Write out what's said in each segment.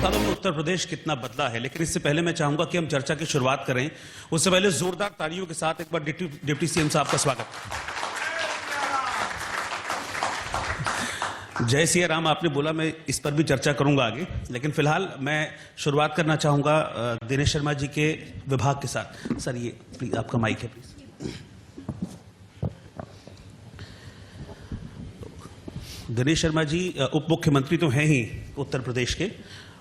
सालों में उत्तर प्रदेश कितना बदला है, लेकिन इससे पहले मैं चाहूंगा कि हम चर्चा की शुरुआत करें। उससे पहले जोरदार तालियों के साथ एक बार डिप्टी सीएम साहब का स्वागत। जय सिया राम आपने बोला, मैं इस पर भी चर्चा करूंगा आगे, लेकिन फिलहाल मैं शुरुआत करना चाहूंगा दिनेश शर्मा जी के विभाग के साथ। सर ये प्लीज आपका माइक है प्लीज। दिनेश शर्मा जी उप मुख्यमंत्री तो हैं ही उत्तर प्रदेश के,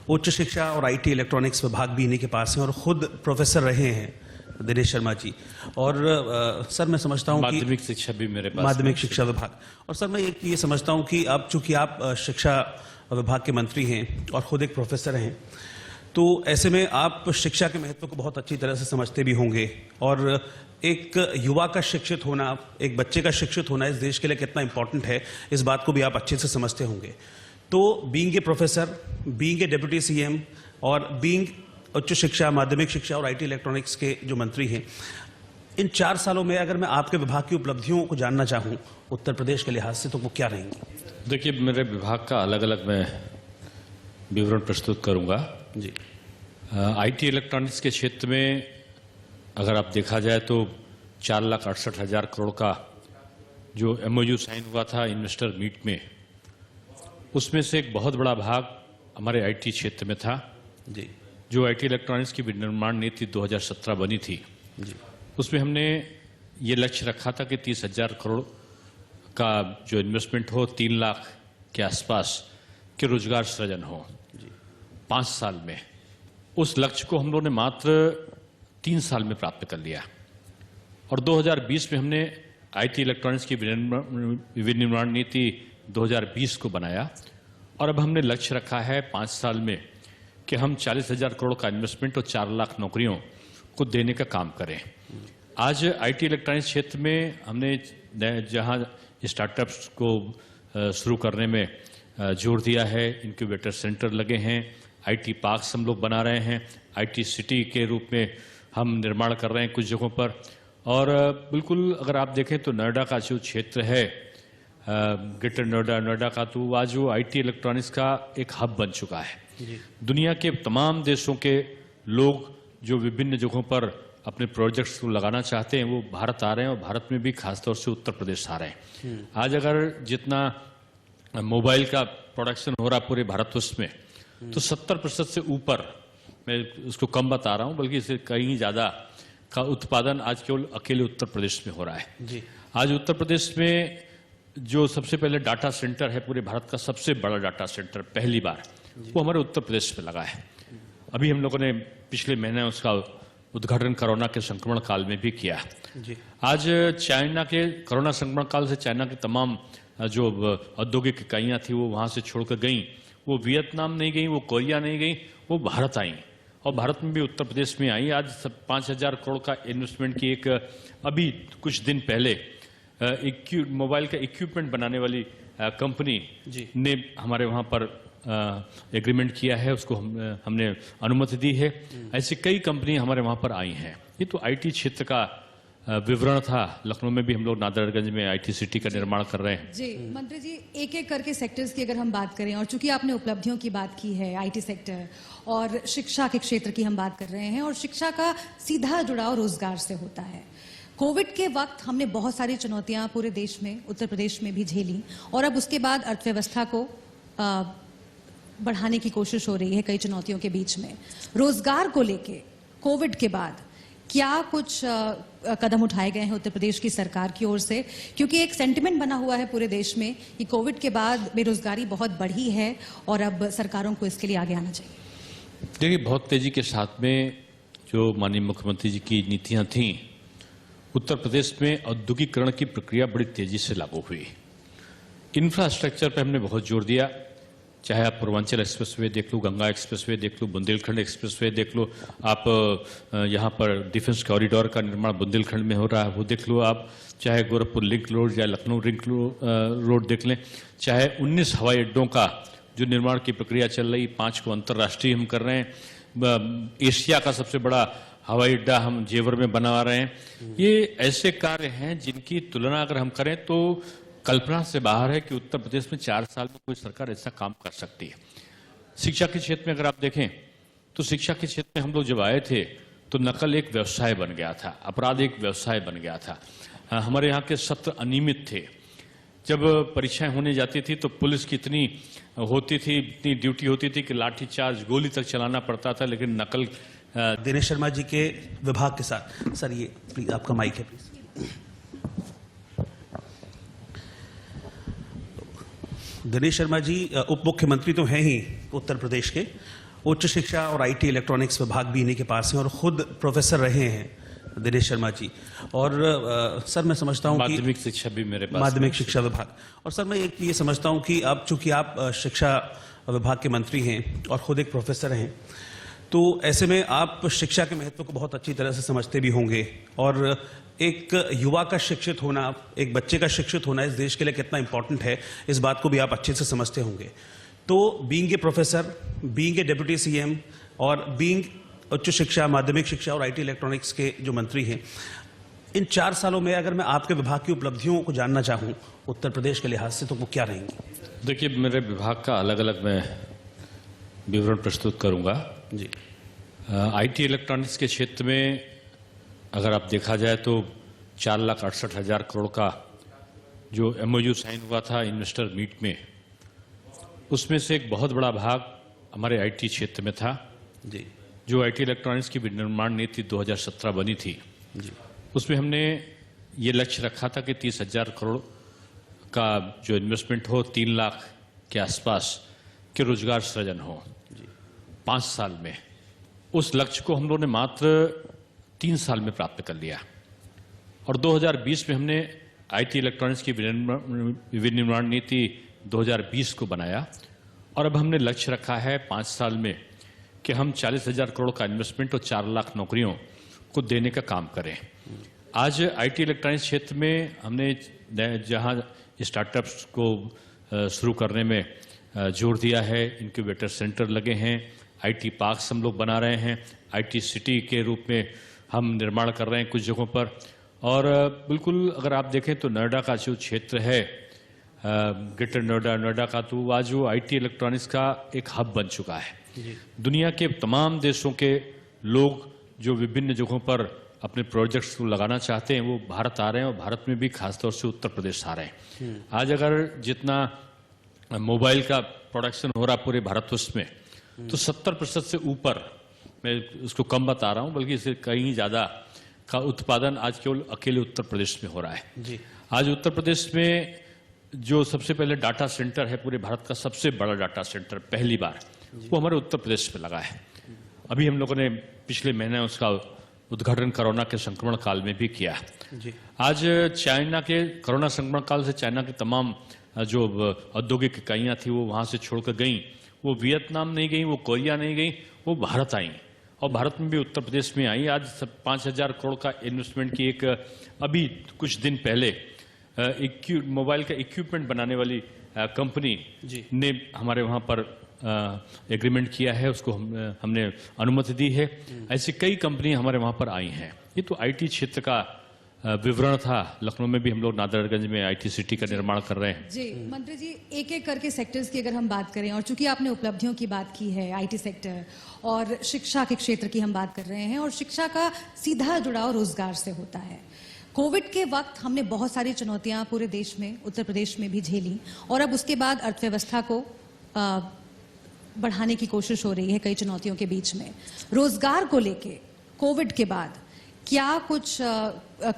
उच्च शिक्षा और आईटी इलेक्ट्रॉनिक्स विभाग भी इन्हीं के पास है और खुद प्रोफेसर रहे हैं दिनेश शर्मा जी। और सर मैं समझता हूं कि माध्यमिक शिक्षा भी मेरे पास, माध्यमिक शिक्षा विभाग। और सर मैं एक ये समझता हूं कि अब चूंकि आप शिक्षा विभाग के मंत्री हैं और खुद एक प्रोफेसर हैं, तो ऐसे में आप शिक्षा के महत्व को बहुत अच्छी तरह से समझते भी होंगे और एक युवा का शिक्षित होना, एक बच्चे का शिक्षित होना इस देश के लिए कितना इंपॉर्टेंट है, इस बात को भी आप अच्छे से समझते होंगे। तो being a professor, being a deputy CM और बीइंग उच्च शिक्षा, माध्यमिक शिक्षा और आईटी इलेक्ट्रॉनिक्स के जो मंत्री हैं, इन 4 सालों में अगर मैं आपके विभाग की उपलब्धियों को जानना चाहूं उत्तर प्रदेश के लिहाज से, तो वो क्या रहेंगी? देखिए, मेरे विभाग का अलग अलग मैं विवरण प्रस्तुत करूंगा जी। आईटी इलेक्ट्रॉनिक्स के क्षेत्र में अगर आप देखा जाए तो 4,68,000 करोड़ का जो एमओयू साइन हुआ था इन्वेस्टर मीट में, उसमें से एक बहुत बड़ा भाग हमारे आईटी क्षेत्र में था। जी। जो आईटी इलेक्ट्रॉनिक्स की विनिर्माण नीति 2017 बनी थी, जी। उसमें हमने ये लक्ष्य रखा था कि 30,000 करोड़ का जो इन्वेस्टमेंट हो, 3 लाख के आसपास के रोजगार सृजन हो 5 साल में। उस लक्ष्य को हम लोगों ने मात्र 3 साल में प्राप्त कर लिया और 2020 में हमने आईटी इलेक्ट्रॉनिक्स की विनिर्माण नीति 2020 को बनाया और अब हमने लक्ष्य रखा है 5 साल में कि हम 40,000 करोड़ का इन्वेस्टमेंट और 4 लाख नौकरियों को देने का काम करें। आज आईटी इलेक्ट्रॉनिक्स क्षेत्र में हमने जहां स्टार्टअप्स को शुरू करने में जोर दिया है, इनक्यूबेटर सेंटर लगे हैं, आईटी पार्क्स हम लोग बना रहे हैं, आईटी सिटी के रूप में हम निर्माण कर रहे हैं कुछ जगहों पर। और बिल्कुल अगर आप देखें तो नोएडा का जो क्षेत्र है, ग्रेटर नोएडा का, तो आज वो आईटी इलेक्ट्रॉनिक्स का एक हब बन चुका है। दुनिया के तमाम देशों के लोग जो विभिन्न जगहों पर अपने प्रोजेक्ट्स को लगाना चाहते हैं वो भारत आ रहे हैं और भारत में भी खासतौर से उत्तर प्रदेश आ रहे हैं। आज अगर जितना मोबाइल का प्रोडक्शन हो रहा पूरे भारतवर्ष में, तो 70% से ऊपर, मैं उसको कम बता रहा हूं, बल्कि इससे कहीं ज्यादा का उत्पादन आज केवल अकेले उत्तर प्रदेश में हो रहा है। जी। आज उत्तर प्रदेश में जो सबसे पहले डाटा सेंटर है, पूरे भारत का सबसे बड़ा डाटा सेंटर पहली बार, वो हमारे उत्तर प्रदेश में लगा है। अभी हम लोगों ने पिछले महीने उसका उद्घाटन कोरोना के संक्रमण काल में भी किया। जी। आज चाइना के कोरोना संक्रमण काल से चाइना की तमाम जो औद्योगिक इकाइयां थी वो वहां से छोड़कर गई, वो वियतनाम नहीं गई, वो कोरिया नहीं गई, वो भारत आई और भारत में भी उत्तर प्रदेश में आई। आज 5,000 करोड़ का इन्वेस्टमेंट की एक अभी कुछ दिन पहले मोबाइल का इक्विपमेंट बनाने वाली कंपनी ने हमारे वहां पर एग्रीमेंट किया है, उसको हमने अनुमति दी है। ऐसी कई कंपनी हमारे वहां पर आई हैं। ये तो आईटी क्षेत्र का विवरण था। लखनऊ में भी हम लोग नादरगंज में आईटी सिटी का निर्माण कर रहे हैं। जी मंत्री जी, एक एक करके सेक्टर्स की अगर हम बात करें, और चूंकि आपने उपलब्धियों की बात की है, आईटी सेक्टर और शिक्षा के क्षेत्र की हम बात कर रहे हैं, और शिक्षा का सीधा जुड़ाव रोजगार से होता है। कोविड के वक्त हमने बहुत सारी चुनौतियां पूरे देश में, उत्तर प्रदेश में भी झेली, और अब उसके बाद अर्थव्यवस्था को बढ़ाने की कोशिश हो रही है कई चुनौतियों के बीच में। रोजगार को लेके कोविड के बाद क्या कुछ कदम उठाए गए हैं उत्तर प्रदेश की सरकार की ओर से? क्योंकि एक सेंटिमेंट बना हुआ है पूरे देश में कि कोविड के बाद बेरोजगारी बहुत बढ़ी है और अब सरकारों को इसके लिए आगे आना चाहिए। देखिए, बहुत तेजी के साथ में जो माननीय मुख्यमंत्री जी की नीतियां थीं, उत्तर प्रदेश में औद्योगिकरण की प्रक्रिया बड़ी तेजी से लागू हुई। इंफ्रास्ट्रक्चर पर हमने बहुत जोर दिया, चाहे आप पूर्वांचल एक्सप्रेसवे देख लो, गंगा एक्सप्रेसवे देख लो, बुंदेलखंड एक्सप्रेसवे देख लो, आप यहाँ पर डिफेंस कॉरिडोर का निर्माण बुंदेलखंड में हो रहा है वो देख लो, आप चाहे गोरखपुर लिंक रोड या लखनऊ लिंक रोड देख लें, चाहे 19 हवाई अड्डों का जो निर्माण की प्रक्रिया चल रही, 5 को अंतर्राष्ट्रीय हम कर रहे हैं, एशिया का सबसे बड़ा हवाई अड्डा हम जेवर में बना रहे हैं। ये ऐसे कार्य हैं जिनकी तुलना अगर हम करें तो कल्पना से बाहर है कि उत्तर प्रदेश में 4 साल में कोई सरकार ऐसा काम कर सकती है। शिक्षा के क्षेत्र में अगर आप देखें तो शिक्षा के क्षेत्र में हम लोग जब आए थे तो नकल एक व्यवसाय बन गया था, अपराध एक व्यवसाय बन गया था। हमारे यहाँ के सत्र अनियमित थे। जब परीक्षाएं होने जाती थी तो पुलिस की इतनी होती थी, इतनी ड्यूटी होती थी कि लाठीचार्ज, गोली तक चलाना पड़ता था, लेकिन नकल दिनेश शर्मा जी के विभाग के साथ। सर ये प्लीज आपका माइक है प्लीज। दिनेश शर्मा जी उप मुख्यमंत्री तो हैं ही उत्तर प्रदेश के, उच्च शिक्षा और आईटी इलेक्ट्रॉनिक्स विभाग भी इन्हीं के पास हैं और खुद प्रोफेसर रहे हैं दिनेश शर्मा जी। और सर मैं समझता हूं कि माध्यमिक शिक्षा भी मेरे पास, माध्यमिक शिक्षा विभाग। और सर मैं एक ये समझता हूं कि अब चूंकि आप शिक्षा विभाग के मंत्री हैं और खुद एक प्रोफेसर हैं, तो ऐसे में आप शिक्षा के महत्व को बहुत अच्छी तरह से समझते भी होंगे और एक युवा का शिक्षित होना, एक बच्चे का शिक्षित होना इस देश के लिए कितना इंपॉर्टेंट है, इस बात को भी आप अच्छे से समझते होंगे। तो being a professor, being a deputy CM और बीइंग उच्च शिक्षा, माध्यमिक शिक्षा और आईटी इलेक्ट्रॉनिक्स के जो मंत्री हैं, इन 4 सालों में अगर मैं आपके विभाग की उपलब्धियों को जानना चाहूं उत्तर प्रदेश के लिहाज से, तो वो क्या रहेंगी? देखिए, मेरे विभाग का अलग अलग मैं विवरण प्रस्तुत करूंगा जी। आईटी इलेक्ट्रॉनिक्स के क्षेत्र में अगर आप देखा जाए तो 4,68,000 करोड़ का जो MOU साइन हुआ था इन्वेस्टर मीट में, उसमें से एक बहुत बड़ा भाग हमारे आईटी क्षेत्र में था। जी। जो आईटी इलेक्ट्रॉनिक्स की विनिर्माण नीति 2017 बनी थी, जी। उसमें हमने ये लक्ष्य रखा था कि 30,000 करोड़ का जो इन्वेस्टमेंट हो, 3 लाख के आसपास के रोजगार सृजन हो 5 साल में। उस लक्ष्य को हम लोगों ने मात्र 3 साल में प्राप्त कर लिया और 2020 में हमने आईटी इलेक्ट्रॉनिक्स की विनिर्माण नीति 2020 को बनाया और अब हमने लक्ष्य रखा है 5 साल में कि हम 40,000 करोड़ का इन्वेस्टमेंट और 4 लाख नौकरियों को देने का काम करें। आज आईटी इलेक्ट्रॉनिक्स क्षेत्र में हमने जहां स्टार्टअप्स को शुरू करने में जोर दिया है, इनक्यूबेटर सेंटर लगे हैं, आईटी पार्क्स हम लोग बना रहे हैं, आईटी सिटी के रूप में हम निर्माण कर रहे हैं कुछ जगहों पर। और बिल्कुल अगर आप देखें तो नोएडा का जो क्षेत्र है, ग्रेटर नोएडा का, तो आज वो आईटी इलेक्ट्रॉनिक्स का एक हब बन चुका है। दुनिया के तमाम देशों के लोग जो विभिन्न जगहों पर अपने प्रोजेक्ट्स को लगाना चाहते हैं वो भारत आ रहे हैं और भारत में भी खासतौर से उत्तर प्रदेश आ रहे हैं। आज अगर जितना मोबाइल का प्रोडक्शन हो रहा पूरे भारतवर्ष में, तो 70% से ऊपर, मैं उसको कम बता रहा हूं, बल्कि इससे कहीं ज्यादा का उत्पादन आज केवल अकेले उत्तर प्रदेश में हो रहा है। जी। आज उत्तर प्रदेश में जो सबसे पहले डाटा सेंटर है, पूरे भारत का सबसे बड़ा डाटा सेंटर पहली बार, वो हमारे उत्तर प्रदेश में लगा है। अभी हम लोगों ने पिछले महीने उसका उद्घाटन कोरोना के संक्रमण काल में भी किया। जी। आज चाइना के कोरोना संक्रमण काल से चाइना की तमाम जो औद्योगिक इकाइयां थी वो वहां से छोड़कर गई, वो वियतनाम नहीं गई, वो कोरिया नहीं गई, वो भारत आई और भारत में भी उत्तर प्रदेश में आई। आज 5,000 करोड़ का इन्वेस्टमेंट की एक अभी कुछ दिन पहले मोबाइल का इक्विपमेंट बनाने वाली कंपनी ने हमारे वहां पर एग्रीमेंट किया है, उसको हमने अनुमति दी है। ऐसी कई कंपनियां हमारे वहां पर आई हैं। ये तो आईटी क्षेत्र का विवरण था। लखनऊ में भी हम लोग नादरगंज में आईटी सिटी का निर्माण कर रहे हैं। जी मंत्री जी, एक एक करके सेक्टर्स की अगर हम बात करें, और चूंकि आपने उपलब्धियों की बात की है, आईटी सेक्टर और शिक्षा के क्षेत्र की हम बात कर रहे हैं, और शिक्षा का सीधा जुड़ाव रोजगार से होता है। कोविड के वक्त हमने बहुत सारी चुनौतियां पूरे देश में, उत्तर प्रदेश में भी झेली, और अब उसके बाद अर्थव्यवस्था को बढ़ाने की कोशिश हो रही है कई चुनौतियों के बीच में। रोजगार को लेके कोविड के बाद क्या कुछ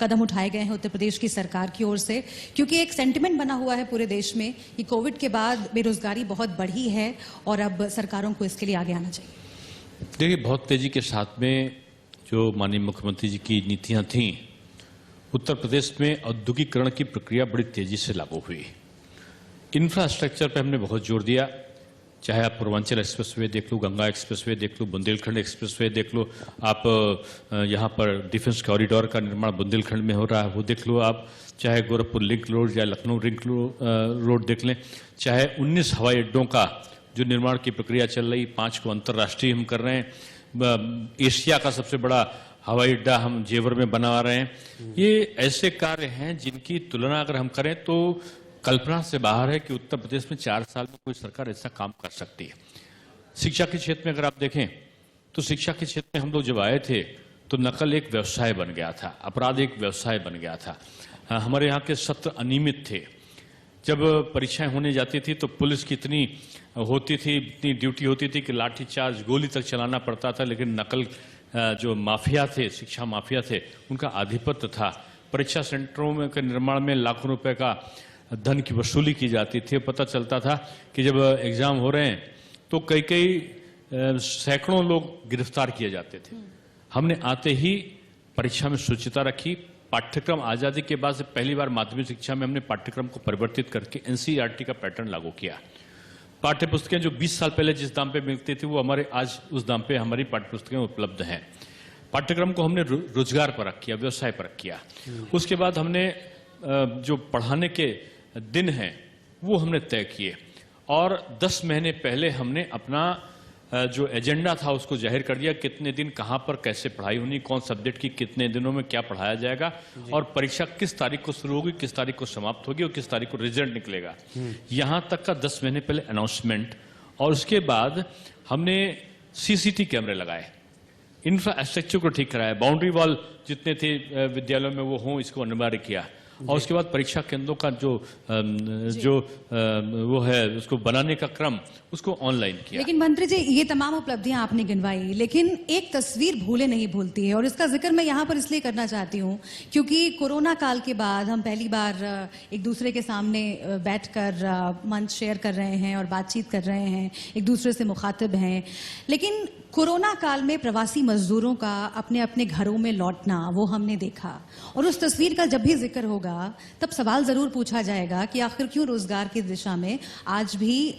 कदम उठाए गए हैं उत्तर प्रदेश की सरकार की ओर से? क्योंकि एक सेंटिमेंट बना हुआ है पूरे देश में कि कोविड के बाद बेरोजगारी बहुत बढ़ी है और अब सरकारों को इसके लिए आगे आना चाहिए। देखिए, बहुत तेजी के साथ में जो माननीय मुख्यमंत्री जी की नीतियां थीं, उत्तर प्रदेश में औद्योगिकरण की प्रक्रिया बड़ी तेजी से लागू हुई। इंफ्रास्ट्रक्चर पर हमने बहुत जोर दिया, चाहे आप पूर्वांचल एक्सप्रेसवे देख लो, गंगा एक्सप्रेसवे देख लो, बुंदेलखंड एक्सप्रेसवे देख लो, आप यहाँ पर डिफेंस कॉरिडोर का निर्माण बुंदेलखंड में हो रहा है वो देख लो, आप चाहे गोरखपुर लिंक रोड या लखनऊ लिंक रोड देख लें, चाहे 19 हवाई अड्डों का जो निर्माण की प्रक्रिया चल रही, 5 को अंतर्राष्ट्रीय हम कर रहे हैं, एशिया का सबसे बड़ा हवाई अड्डा हम जेवर में बना रहे हैं। ये ऐसे कार्य हैं जिनकी तुलना अगर हम करें तो कल्पना से बाहर है कि उत्तर प्रदेश में 4 साल में कोई सरकार ऐसा काम कर सकती है। शिक्षा के क्षेत्र में अगर आप देखें तो शिक्षा के क्षेत्र में हम लोग जब आए थे तो नकल एक व्यवसाय बन गया था, अपराध एक व्यवसाय बन गया था। हमारे यहाँ के सत्र अनियमित थे। जब परीक्षाएं होने जाती थी तो पुलिस की इतनी होती थी, इतनी ड्यूटी होती थी कि लाठीचार्ज, गोली तक चलाना पड़ता था, लेकिन नकल जो माफिया थे, शिक्षा माफिया थे, उनका आधिपत्य था। परीक्षा सेंटरों में के निर्माण में लाखों रुपए का धन की वसूली की जाती थी। पता चलता था कि जब एग्जाम हो रहे हैं तो कई सैकड़ों लोग गिरफ्तार किए जाते थे। हमने आते ही परीक्षा में शुचिता रखी। पाठ्यक्रम आजादी के बाद से पहली बार माध्यमिक शिक्षा में हमने पाठ्यक्रम को परिवर्तित करके एनसीईआरटी का पैटर्न लागू किया। पाठ्य पुस्तकें जो 20 साल पहले जिस दाम पे मिलती थी वो हमारे आज उस दाम पे हमारी पाठ्य पुस्तकें उपलब्ध हैं। पाठ्यक्रम को हमने रोजगार पर रख किया, व्यवसाय पर रख किया। उसके बाद हमने जो पढ़ाने के दिन हैं वो हमने तय किए और 10 महीने पहले हमने अपना जो एजेंडा था उसको जाहिर कर दिया, कितने दिन कहां पर कैसे पढ़ाई होनी, कौन सब्जेक्ट की कितने दिनों में क्या पढ़ाया जाएगा और परीक्षा किस तारीख को शुरू होगी, किस तारीख को समाप्त होगी और किस तारीख को रिजल्ट निकलेगा। यहां तक का 10 महीने पहले अनाउंसमेंट। और उसके बाद हमने सीसीटी कैमरे लगाए, इंफ्रास्ट्रक्चर को ठीक कराया, बाउंड्री वॉल जितने थे विद्यालयों में वो हों, इसको अनिवार्य किया। और उसके बाद परीक्षा केंद्रों का वो है उसको बनाने का क्रम उसको ऑनलाइन किया। लेकिन मंत्री जी, ये तमाम उपलब्धियां आपने गिनवाई, लेकिन एक तस्वीर भूले नहीं भूलती है और इसका जिक्र मैं यहाँ पर इसलिए करना चाहती हूँ क्योंकि कोरोना काल के बाद हम पहली बार एक दूसरे के सामने बैठकर मंच शेयर कर रहे हैं और बातचीत कर रहे हैं, एक दूसरे से मुखातिब हैं। लेकिन कोरोना काल में प्रवासी मजदूरों का अपने अपने घरों में लौटना वो हमने देखा और उस तस्वीर का जब भी जिक्र होगा तब सवाल जरूर पूछा जाएगा कि आखिर क्यों रोजगार की दिशा में आज भी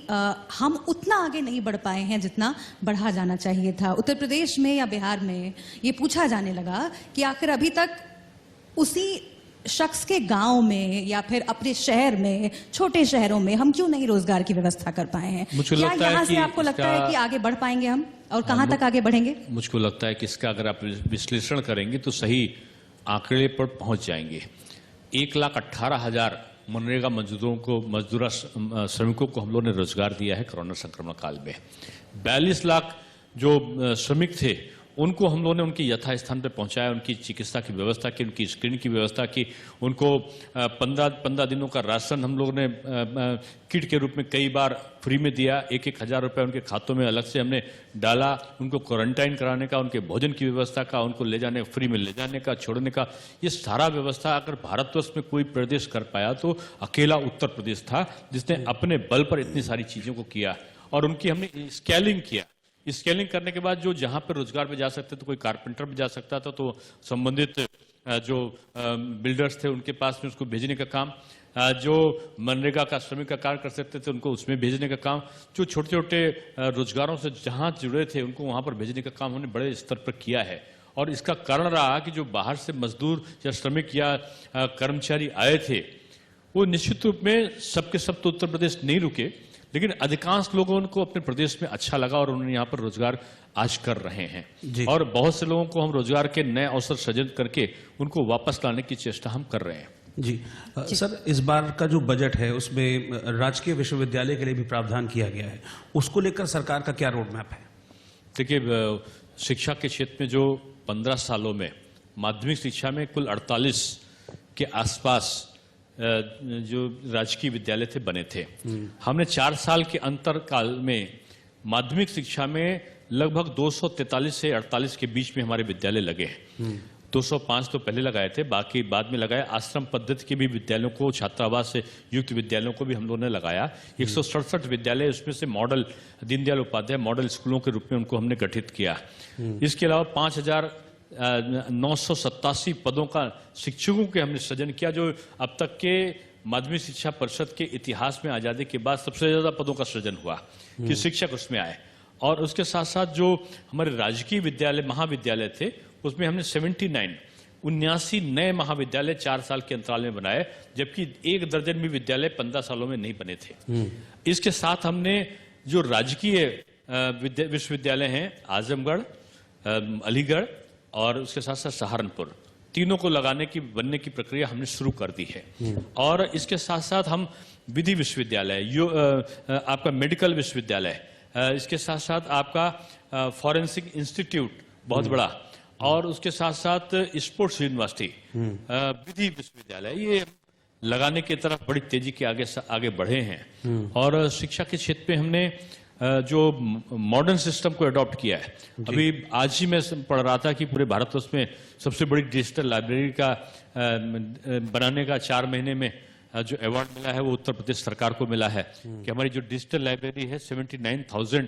हम उतना आगे नहीं बढ़ पाए हैं जितना बढ़ा जाना चाहिए था। उत्तर प्रदेश में या बिहार में ये पूछा जाने लगा कि आखिर अभी तक उसी शख्स के गांव में या फिर अपने शहर में, छोटे शहरों में हम क्यों नहीं रोजगार की व्यवस्था कर पाए हैं। क्या यहाँ से आपको लगता है कि आगे बढ़ पाएंगे हम और कहां तक आगे बढ़ेंगे? मुझको लगता है कि इसका अगर आप विश्लेषण करेंगे तो सही आंकड़े पर पहुंच जाएंगे। 1,18,000 मनरेगा मजदूर श्रमिकों को हम लोगों ने रोजगार दिया है कोरोना संक्रमण काल में। 42 लाख जो श्रमिक थे उनको हम लोगों ने उनके यथास्थान पर पहुंचाया, उनकी चिकित्सा की व्यवस्था की, उनकी स्क्रीनिंग की व्यवस्था की, उनको 15 दिनों का राशन हम लोगों ने किट के रूप में कई बार फ्री में दिया। 1-1 हज़ार रुपये उनके खातों में अलग से हमने डाला। उनको क्वारंटाइन कराने का, उनके भोजन की व्यवस्था का, उनको ले जाने फ्री में ले जाने का, छोड़ने का, ये सारा व्यवस्था अगर भारतवर्ष में कोई प्रदेश कर पाया तो अकेला उत्तर प्रदेश था जिसने अपने बल पर इतनी सारी चीजों को किया। और उनकी हमने स्केलिंग किया। स्केलिंग करने के बाद जो जहां पर रोजगार पे जा सकते थे, कोई कारपेंटर पे जा सकता था तो संबंधित जो बिल्डर्स थे उनके पास में उसको भेजने का काम, जो मनरेगा का श्रमिक का कार्य कर सकते थे उनको उसमें भेजने का काम, जो छोटे छोटे रोजगारों से जहां जुड़े थे उनको वहां पर भेजने का काम हमने बड़े स्तर पर किया है। और इसका कारण रहा कि जो बाहर से मजदूर या श्रमिक या कर्मचारी आए थे वो निश्चित रूप में सबके सब तो उत्तर प्रदेश नहीं रुके, लेकिन अधिकांश लोगों को अपने प्रदेश में अच्छा लगा और उन्होंने यहाँ पर रोजगार आज कर रहे हैं। और बहुत से लोगों को हम रोजगार के नए अवसर सृजन करके उनको वापस लाने की चेष्टा हम कर रहे हैं। जी सर, इस बार का जो बजट है उसमें राजकीय विश्वविद्यालय के लिए भी प्रावधान किया गया है, उसको लेकर सरकार का क्या रोड मैप है? देखिए, शिक्षा के क्षेत्र में जो 15 सालों में माध्यमिक शिक्षा में कुल 48 के आसपास जो राजकीय विद्यालय थे बने थे। हमने 4 साल के अंतर काल में माध्यमिक शिक्षा में लगभग 243 से 48 के बीच में हमारे विद्यालय लगे हैं। 205 तो पहले लगाए थे, बाकी बाद में लगाए। आश्रम पद्धति के भी विद्यालयों को, छात्रावास से युक्त विद्यालयों को भी हम लोगों ने लगाया। 167 विद्यालय, उसमें से मॉडल दीनदयाल उपाध्याय मॉडल स्कूलों के रूप में उनको हमने गठित किया। इसके अलावा 5,987 पदों का शिक्षकों के हमने सृजन किया, जो अब तक के माध्यमिक शिक्षा परिषद के इतिहास में आजादी के बाद सबसे ज्यादा पदों का सृजन हुआ कि शिक्षक उसमें आए। और उसके साथ साथ जो हमारे राजकीय विद्यालय महाविद्यालय थे उसमें हमने 79 नए महाविद्यालय 4 साल के अंतराल में बनाए, जबकि 1 दर्जन भी विद्यालय 15 सालों में नहीं बने थे। इसके साथ हमने जो राजकीय विश्वविद्यालय हैं आजमगढ़, अलीगढ़ और उसके साथ साथ सहारनपुर, तीनों को बनने की प्रक्रिया हमने शुरू कर दी है। और इसके साथ साथ हम विधि विश्वविद्यालय, आपका मेडिकल विश्वविद्यालय, इसके साथ साथ आपका फॉरेंसिक इंस्टीट्यूट बहुत बड़ा, और उसके साथ साथ स्पोर्ट्स यूनिवर्सिटी, विधि विश्वविद्यालय, ये लगाने की तरफ बड़ी तेजी के आगे बढ़े हैं। और शिक्षा के क्षेत्र में हमने जो मॉडर्न सिस्टम को अडॉप्ट किया है। अभी आज ही मैं पढ़ रहा था कि पूरे भारतवर्ष में सबसे बड़ी डिजिटल लाइब्रेरी का बनाने का 4 महीने में जो अवार्ड मिला है वो उत्तर प्रदेश सरकार को मिला है कि हमारी जो डिजिटल लाइब्रेरी है 79,000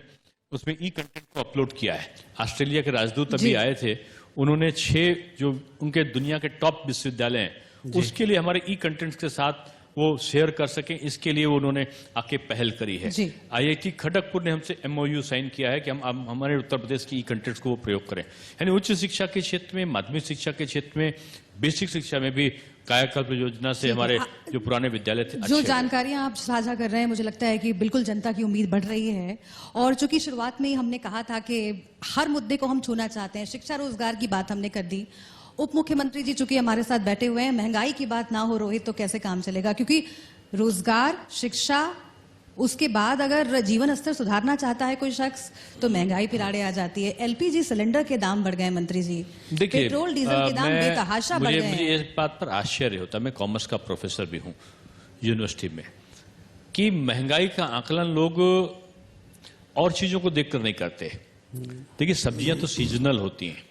उसमें ई कंटेंट को अपलोड किया है। ऑस्ट्रेलिया के राजदूत अभी आए थे, उन्होंने 6 जो उनके दुनिया के टॉप विश्वविद्यालय हैं उसके लिए हमारे ई कंटेंट्स के साथ वो शेयर कर सकें, इसके लिए उन्होंने आके पहल करी है। IIT खड़गपुर ने हमसे MOU साइन किया है कि हम हमारे उत्तर प्रदेश की ई कंटेंट्स को प्रयोग करें। यानी उच्च शिक्षा के क्षेत्र में, माध्यमिक शिक्षा के क्षेत्र में, बेसिक शिक्षा में भी कायाकल्प योजना से हमारे जो पुराने विद्यालय थे जो जानकारियां आप साझा कर रहे हैं, मुझे लगता है कि बिल्कुल जनता की उम्मीद बढ़ रही है। और चूंकि शुरुआत में ही हमने कहा था कि हर मुद्दे को हम छूना चाहते हैं, शिक्षा रोजगार की बात हमने कर दी। उप मुख्यमंत्री जी चूंकि हमारे साथ बैठे हुए हैं, महंगाई की बात ना हो रोहित तो कैसे काम चलेगा, क्योंकि रोजगार, शिक्षा, उसके बाद अगर जीवन स्तर सुधारना चाहता है कोई शख्स तो महंगाई फिर आड़े आ जाती है। LPG सिलेंडर के दाम बढ़ गए मंत्री जी, पेट्रोल डीजल के दाम बेतहाशा बढ़ गए। मुझे इस बात पर आश्चर्य होता है, मैं कॉमर्स का प्रोफेसर भी हूं यूनिवर्सिटी में, कि महंगाई का आकलन लोग और चीजों को देखकर नहीं करते। देखिए सब्जियां तो सीजनल होती हैं,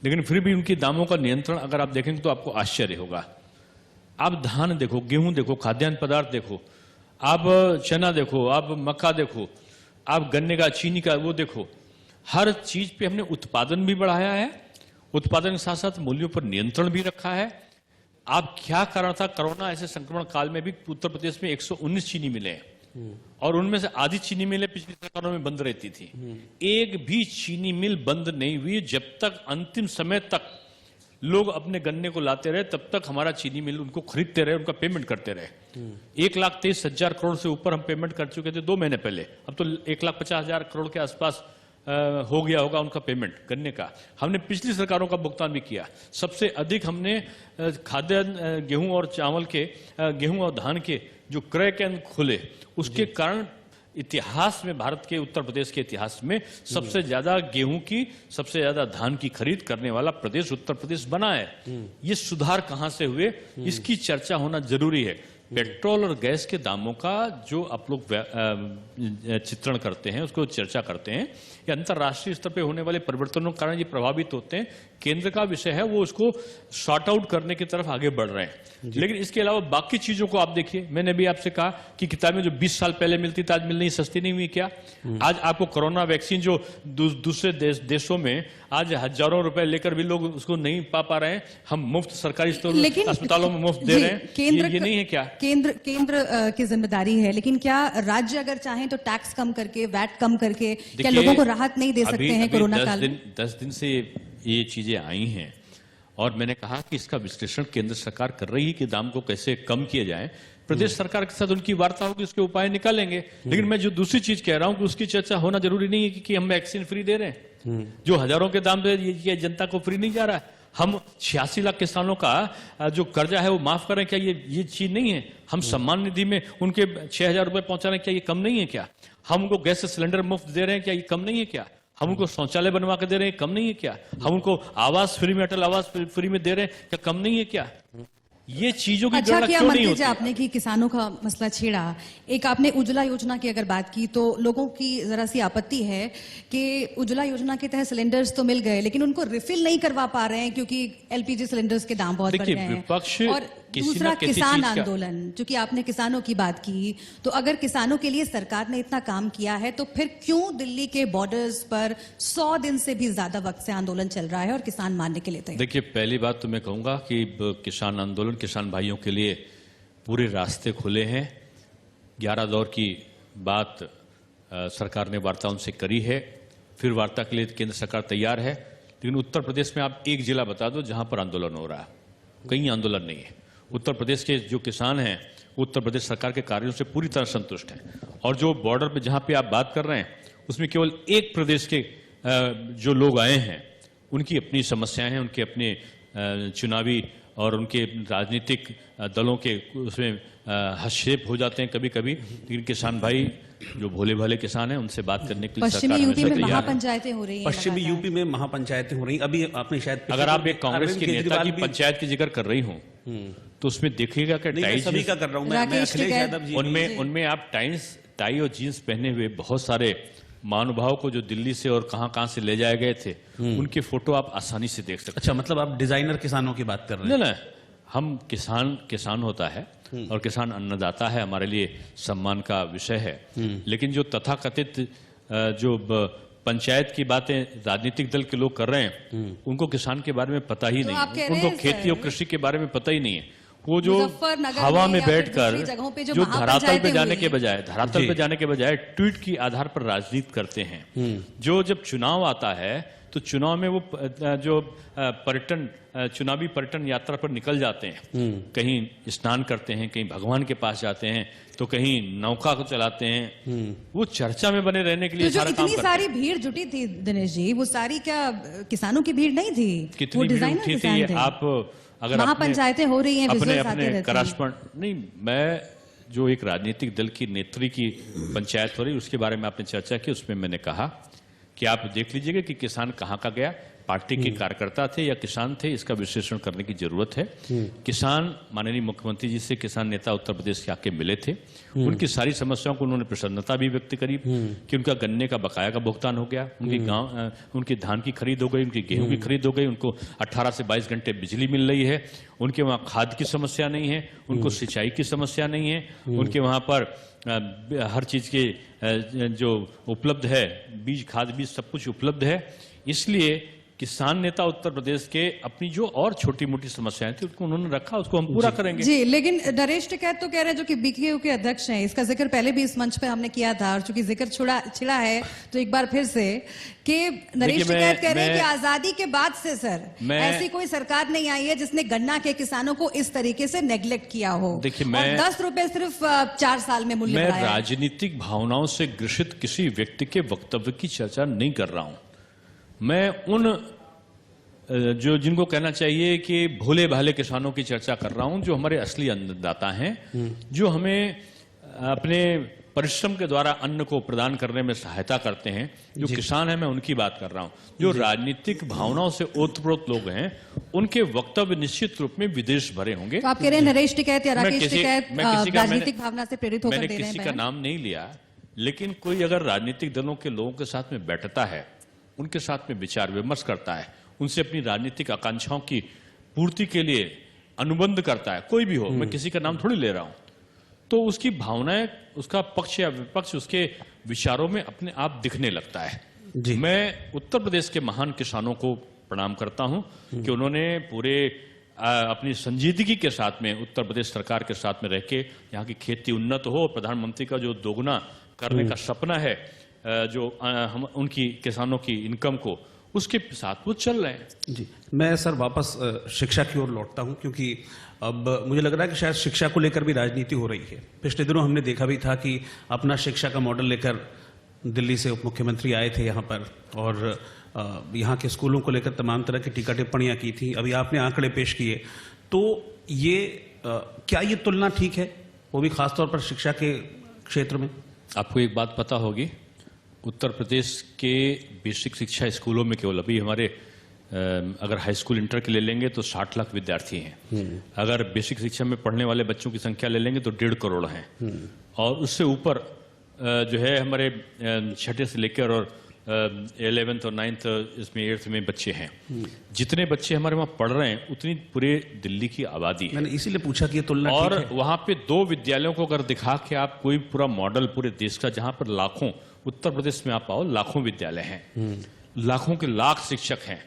लेकिन फिर भी उनकी दामों का नियंत्रण अगर आप देखेंगे तो आपको आश्चर्य होगा। आप धान देखो, गेहूं देखो, खाद्यान्न पदार्थ देखो, आप चना देखो, आप मक्का देखो, आप गन्ने का, चीनी का वो देखो, हर चीज पे हमने उत्पादन भी बढ़ाया है, उत्पादन के साथ साथ मूल्यों पर नियंत्रण भी रखा है। आप क्या कारण था, कोरोना ऐसे संक्रमण काल में भी उत्तर प्रदेश में 119 चीनी मिले हैं और उनमें से आधी चीनी मिलें पिछली सरकारों में बंद रहती थी। एक भी चीनी मिल बंद नहीं हुई जब तक अंतिम समय तक लोग अपने गन्ने को लाते रहे, तब तक हमारा चीनी मिल उनको खरीदते रहे, उनका पेमेंट करते रहे। 1,23,000 करोड़ से ऊपर हम पेमेंट कर चुके थे 2 महीने पहले, अब तो 1,50,000 करोड़ के आसपास हो गया होगा उनका पेमेंट गन्ने का। हमने पिछली सरकारों का भुगतान भी किया। सबसे अधिक हमने खाद्यान्न, गेहूं और चावल के, गेहूं और धान के जो क्रय केंद्र खुले, उसके कारण इतिहास में, भारत के उत्तर प्रदेश के इतिहास में सबसे ज्यादा गेहूं की, सबसे ज्यादा धान की खरीद करने वाला प्रदेश उत्तर प्रदेश बना है। ये सुधार कहां से हुए, इसकी चर्चा होना जरूरी है। पेट्रोल और गैस के दामों का जो आप लोग चित्रण करते हैं, उसको चर्चा करते हैं, ये अंतर्राष्ट्रीय स्तर पे होने वाले परिवर्तनों के कारण ये प्रभावित होते हैं। केंद्र का विषय है, वो उसको सॉर्ट आउट करने की तरफ आगे बढ़ रहे हैं। लेकिन इसके अलावा बाकी चीजों को आप देखिए, मैंने भी आपसे कहा कि किताबें जो 20 साल पहले मिलती थी आज मिलनी सस्ती नहीं हुई क्या? आज आपको कोरोना वैक्सीन जो दूसरे देशों में आज हजारों रुपए लेकर भी लोग उसको नहीं पा रहे हैं, हम मुफ्त सरकारी अस्पतालों में मुफ्त दे रहे हैं, ये नहीं है क्या? केंद्र की जिम्मेदारी है, लेकिन क्या राज्य अगर चाहें तो टैक्स कम करके, वैट कम करके क्या लोगों को राहत नहीं दे सकते हैं कोरोना काल में? 10 दिन से ये चीजें आई हैं और मैंने कहा कि इसका विश्लेषण केंद्र सरकार कर रही है कि दाम को कैसे कम किया जाए। प्रदेश सरकार के साथ उनकी वार्ता होगी, उसके उपाय निकालेंगे। लेकिन मैं जो दूसरी चीज कह रहा हूं कि उसकी चर्चा होना जरूरी नहीं है कि हम वैक्सीन फ्री दे रहे हैं, जो हजारों के दाम पे ये जनता को फ्री नहीं जा रहा है। हम 86 लाख किसानों का जो कर्जा है वो माफ करें, क्या ये चीज नहीं है? हम सम्मान निधि में उनके 6,000 रुपए पहुंचा रहे हैं, क्या ये कम नहीं है क्या? हम उनको गैस सिलेंडर मुफ्त दे रहे हैं, क्या ये कम नहीं है क्या? हम उनको शौचालय बनवा के दे रहे हैं, कम नहीं है क्या? हम उनको आवास फ्री में, अटल आवास फ्री में दे रहे हैं, क्या कम नहीं है क्या? ये चीजों की अच्छा किया मंत्री जी होती? आपने कि किसानों का मसला छेड़ा। एक आपने उज्ज्वला योजना की अगर बात की तो लोगों की जरा सी आपत्ति है कि उज्ज्वला योजना के तहत सिलेंडर्स तो मिल गए लेकिन उनको रिफिल नहीं करवा पा रहे हैं क्योंकि LPG सिलेंडर्स के दाम बहुत बढ़ गए हैं। और दूसरा किसान आंदोलन, चूंकि आपने किसानों की बात की, तो अगर किसानों के लिए सरकार ने इतना काम किया है तो फिर क्यों दिल्ली के बॉर्डर्स पर 100 दिन से भी ज्यादा वक्त से आंदोलन चल रहा है और किसान मानने के लिए तैयार? देखिए, पहली बात तो मैं कहूंगा कि किसान आंदोलन, किसान भाइयों के लिए पूरे रास्ते खुले हैं। 11 दौर की बात सरकार ने वार्ता उनसे करी है, फिर वार्ता के लिए केंद्र सरकार तैयार है। लेकिन उत्तर प्रदेश में आप एक जिला बता दो जहां पर आंदोलन हो रहा है, कहीं आंदोलन नहीं है। उत्तर प्रदेश के जो किसान हैं उत्तर प्रदेश सरकार के कार्यों से पूरी तरह संतुष्ट हैं। और जो बॉर्डर पे जहां पे आप बात कर रहे हैं उसमें केवल एक प्रदेश के जो लोग आए हैं उनकी अपनी समस्याएं हैं, उनके अपने चुनावी और उनके राजनीतिक दलों के उसमें हस्तक्षेप हो जाते हैं कभी कभी, लेकिन किसान भाई जो भोले भाले किसान हैं उनसे बात करने के लिए पश्चिमी सरकार यूपी हमेशा में तैयार है। महापंचायतें हो रही हैं पश्चिमी लगातार। यूपी में महापंचायतें हो रही, अभी आपने शायद अगर आप एक कांग्रेस अरविंद के नेता केजरीवाल की भी- पंचायत की जिक्र कर रही हूं तो उसमें देखिएगा कि नहीं, मैं टाई सभी का कर रहा हूं, मैं राकेश अखिलेश टिकैत- यादव जी उनमें आप टाई और जीन्स पहने हुए बहुत सारे महानुभाव को जो दिल्ली से और कहां से ले जाए गए थे उनके फोटो आप आसानी से देख सकते अच्छा, मतलब आप डिजाइनर किसानों की बात कर रहे हैं। हैं। नहीं, हम किसान होता है और किसान अन्नदाता है, हमारे लिए सम्मान का विषय है। लेकिन जो तथाकथित जो पंचायत की बातें राजनीतिक दल के लोग कर रहे हैं उनको किसान के बारे में पता ही तो नहीं आप कह है, रहे उनको हैं, खेती और सर, कृषि के बारे में पता ही नहीं है। वो जो मुजफ्फरनगर हवा में में या फिर बैठकर दूसरी जगहों पे जो जो धरातल पे महापंचायतें जाने हुई के हैं। बजाय जी। जाने के बजाय ट्वीट की आधार पर राजनीति करते हैं। जो जब चुनाव आता है तो चुनाव में वो जो चुनावी पर्यटन यात्रा पर निकल जाते हैं, कहीं स्नान करते हैं, कहीं भगवान के पास जाते हैं, तो कहीं नौका को चलाते हैं। वो चर्चा में बने रहने के लिए तो जो सारा काम इतनी करते सारी भीड़ जुटी थी दिनेश जी, वो सारी क्या किसानों की भीड़ नहीं थी? हैं। वो कितनी भीड़ डिजाइनर उठी थी किसान थे। आप अगर महापंचायतें हो रही हैं, अपने विजुअल्स आते अपने रहते हैं। करस्पॉन्ड नहीं, मैं जो एक राजनीतिक दल की नेत्री की पंचायत हो रही उसके बारे में आपने चर्चा की, उसमें मैंने कहा कि आप देख लीजिएगा कि किसान कहाँ का गया, पार्टी के कार्यकर्ता थे या किसान थे, इसका विश्लेषण करने की जरूरत है। किसान माननीय मुख्यमंत्री जी से किसान नेता उत्तर प्रदेश के आके मिले थे, उनकी सारी समस्याओं को उन्होंने प्रसन्नता भी व्यक्त करी कि उनका गन्ने का बकाया का भुगतान हो गया, उनकी धान की खरीद हो गई, उनकी गेहूं की खरीद हो गई, उनको 18 से 22 घंटे बिजली मिल रही है, उनके वहाँ खाद की समस्या नहीं है, उनको सिंचाई की समस्या नहीं है, उनके वहाँ पर हर चीज के जो उपलब्ध है, बीज खाद बीज सब कुछ उपलब्ध है। इसलिए किसान नेता उत्तर प्रदेश के अपनी जो और छोटी मोटी समस्याएं थी उसको उन्होंने रखा, उसको हम पूरा करेंगे। जी, लेकिन नरेश टिकैत तो कह रहे हैं, जो कि बीकेयू के अध्यक्ष हैं, इसका जिक्र पहले भी इस मंच पे हमने किया था, और चूंकि जिक्र छिड़ा है तो एक बार फिर से कि नरेश टिकैत कह रहे हैं कि आजादी के बाद से सर ऐसी कोई सरकार नहीं आई है जिसने गन्ना के किसानों को इस तरीके से नेग्लेक्ट किया हो। देखिए, और 10 रुपए सिर्फ 4 साल में मूल्य मैं बढ़ाया है। राजनीतिक भावनाओं से ग्रसित किसी व्यक्ति के वक्तव्य की चर्चा नहीं कर रहा हूं। मैं उन जो जिनको कहना चाहिए कि भोले भाले किसानों की चर्चा कर रहा हूं, जो हमारे असली अन्नदाता हैं, जो हमें अपने परिश्रम के द्वारा अन्न को प्रदान करने में सहायता करते हैं, जो किसान हैं, मैं उनकी बात कर रहा हूं। जो राजनीतिक भावनाओं से ओतप्रोत लोग हैं, उनके वक्तव्य निश्चित रूप में विदेश भरे होंगे। तो आप कह रहे हैं नरेश टिकैत या मैं राकेश किसी- टिकैत मैं किसी का- राजनीतिक भावना से प्रेरित होकर मैंने दे रहे किसी हैं का बयान? नाम नहीं लिया, लेकिन कोई अगर राजनीतिक दलों के लोगों के साथ में बैठता है, उनके साथ में विचार विमर्श करता है, उनसे अपनी राजनीतिक आकांक्षाओं की पूर्ति के लिए अनुबंध करता है, कोई भी हो, मैं किसी का नाम थोड़ी ले रहा हूं, तो उसकी भावनाएं, उसका पक्ष या विपक्ष उसके विचारों में अपने आप दिखने लगता है। जी। मैं उत्तर प्रदेश के महान किसानों को प्रणाम करता हूं कि उन्होंने पूरे अपनी संजीदगी के साथ में उत्तर प्रदेश सरकार के साथ में रह के यहाँ की खेती उन्नत हो, और प्रधानमंत्री का जो दोगुना करने का सपना है, जो हम उनकी किसानों की इनकम को, उसके साथ वो चल रहे हैं। जी, मैं सर वापस शिक्षा की ओर लौटता हूं, क्योंकि अब मुझे लग रहा है कि शायद शिक्षा को लेकर भी राजनीति हो रही है। पिछले दिनों हमने देखा भी था कि अपना शिक्षा का मॉडल लेकर दिल्ली से उप मुख्यमंत्री आए थे यहाँ पर, और यहाँ के स्कूलों को लेकर तमाम तरह की टीका टिप्पणियां की थी। अभी आपने आंकड़े पेश किए, तो ये क्या ये तुलना ठीक है, वो भी खासतौर पर शिक्षा के क्षेत्र में? आपको एक बात पता होगी, उत्तर प्रदेश के बेसिक शिक्षा स्कूलों में केवल अभी हमारे अगर हाई स्कूल इंटर के ले लेंगे तो 60 लाख विद्यार्थी हैं। अगर बेसिक शिक्षा में पढ़ने वाले बच्चों की संख्या ले लेंगे तो 1.5 करोड़ हैं, और उससे ऊपर जो है हमारे छठे से लेकर और 11th और 9th इसमें 8th में बच्चे हैं। जितने बच्चे हमारे वहाँ पढ़ रहे हैं उतनी पूरे दिल्ली की आबादी है। मैंने इसीलिए पूछा कि ये तुलना और ठीक है? वहाँ पे 2 विद्यालयों को अगर दिखा के आप कोई पूरा मॉडल पूरे देश का, जहाँ पर लाखों, उत्तर प्रदेश में आप आओ, लाखों विद्यालय हैं, लाखों के लाख शिक्षक हैं,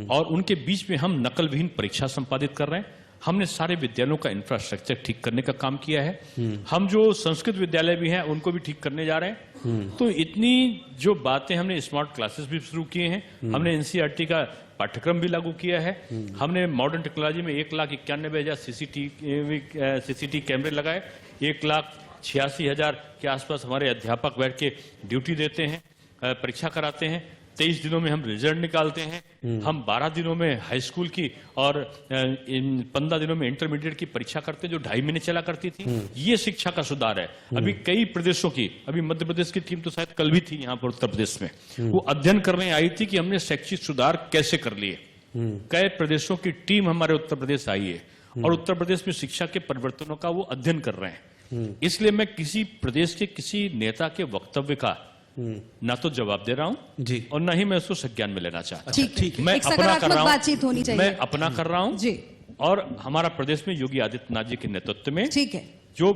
और उनके बीच में हम नकल विहीन परीक्षा संपादित कर रहे हैं। हमने सारे विद्यालयों का इंफ्रास्ट्रक्चर ठीक करने का काम किया है। हम जो संस्कृत विद्यालय भी हैं उनको भी ठीक करने जा रहे हैं। तो इतनी जो बातें, हमने स्मार्ट क्लासेस भी शुरू किए हैं, हमने एनसीईआरटी का पाठ्यक्रम भी लागू किया है, हमने मॉडर्न टेक्नोलॉजी में 1,91,000 सीसीटीवी कैमरे लगाए, 1,86,000 के आसपास हमारे अध्यापक बैठ के ड्यूटी देते हैं, परीक्षा कराते हैं, 23 दिनों में हम रिजल्ट निकालते हैं, हम 12 दिनों में हाई स्कूल की और 15 दिनों में इंटरमीडिएट की परीक्षा करते हैं जो 2.5 महीने चला करती थी। ये शिक्षा का सुधार है। अभी कई प्रदेशों की, अभी मध्य प्रदेश की टीम तो शायद कल भी थी यहाँ पर उत्तर प्रदेश में, वो अध्ययन करने आई थी कि हमने शैक्षिक सुधार कैसे कर लिए। कई प्रदेशों की टीम हमारे उत्तर प्रदेश आई है और उत्तर प्रदेश में शिक्षा के परिवर्तनों का वो अध्ययन कर रहे हैं। इसलिए मैं किसी प्रदेश के किसी नेता के वक्तव्य का ना तो जवाब दे रहा हूं जी और ना ही मैं उसको संज्ञान में लेना चाहता ठीक है, मैं एक अपना कर सकारात्मक रहा हूं, बातचीत होनी चाहिए। मैं अपना कर रहा हूं जी और हमारा प्रदेश में योगी आदित्यनाथ जी के नेतृत्व में ठीक है जो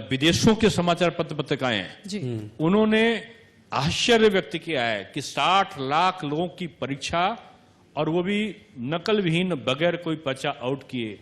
विदेशों के समाचार पत्र पत्रिकाएं हैं, जी उन्होंने आश्चर्य व्यक्त किया है कि 60 लाख लोगों की परीक्षा और वो भी नकल विहीन बगैर कोई पर्चा आउट किए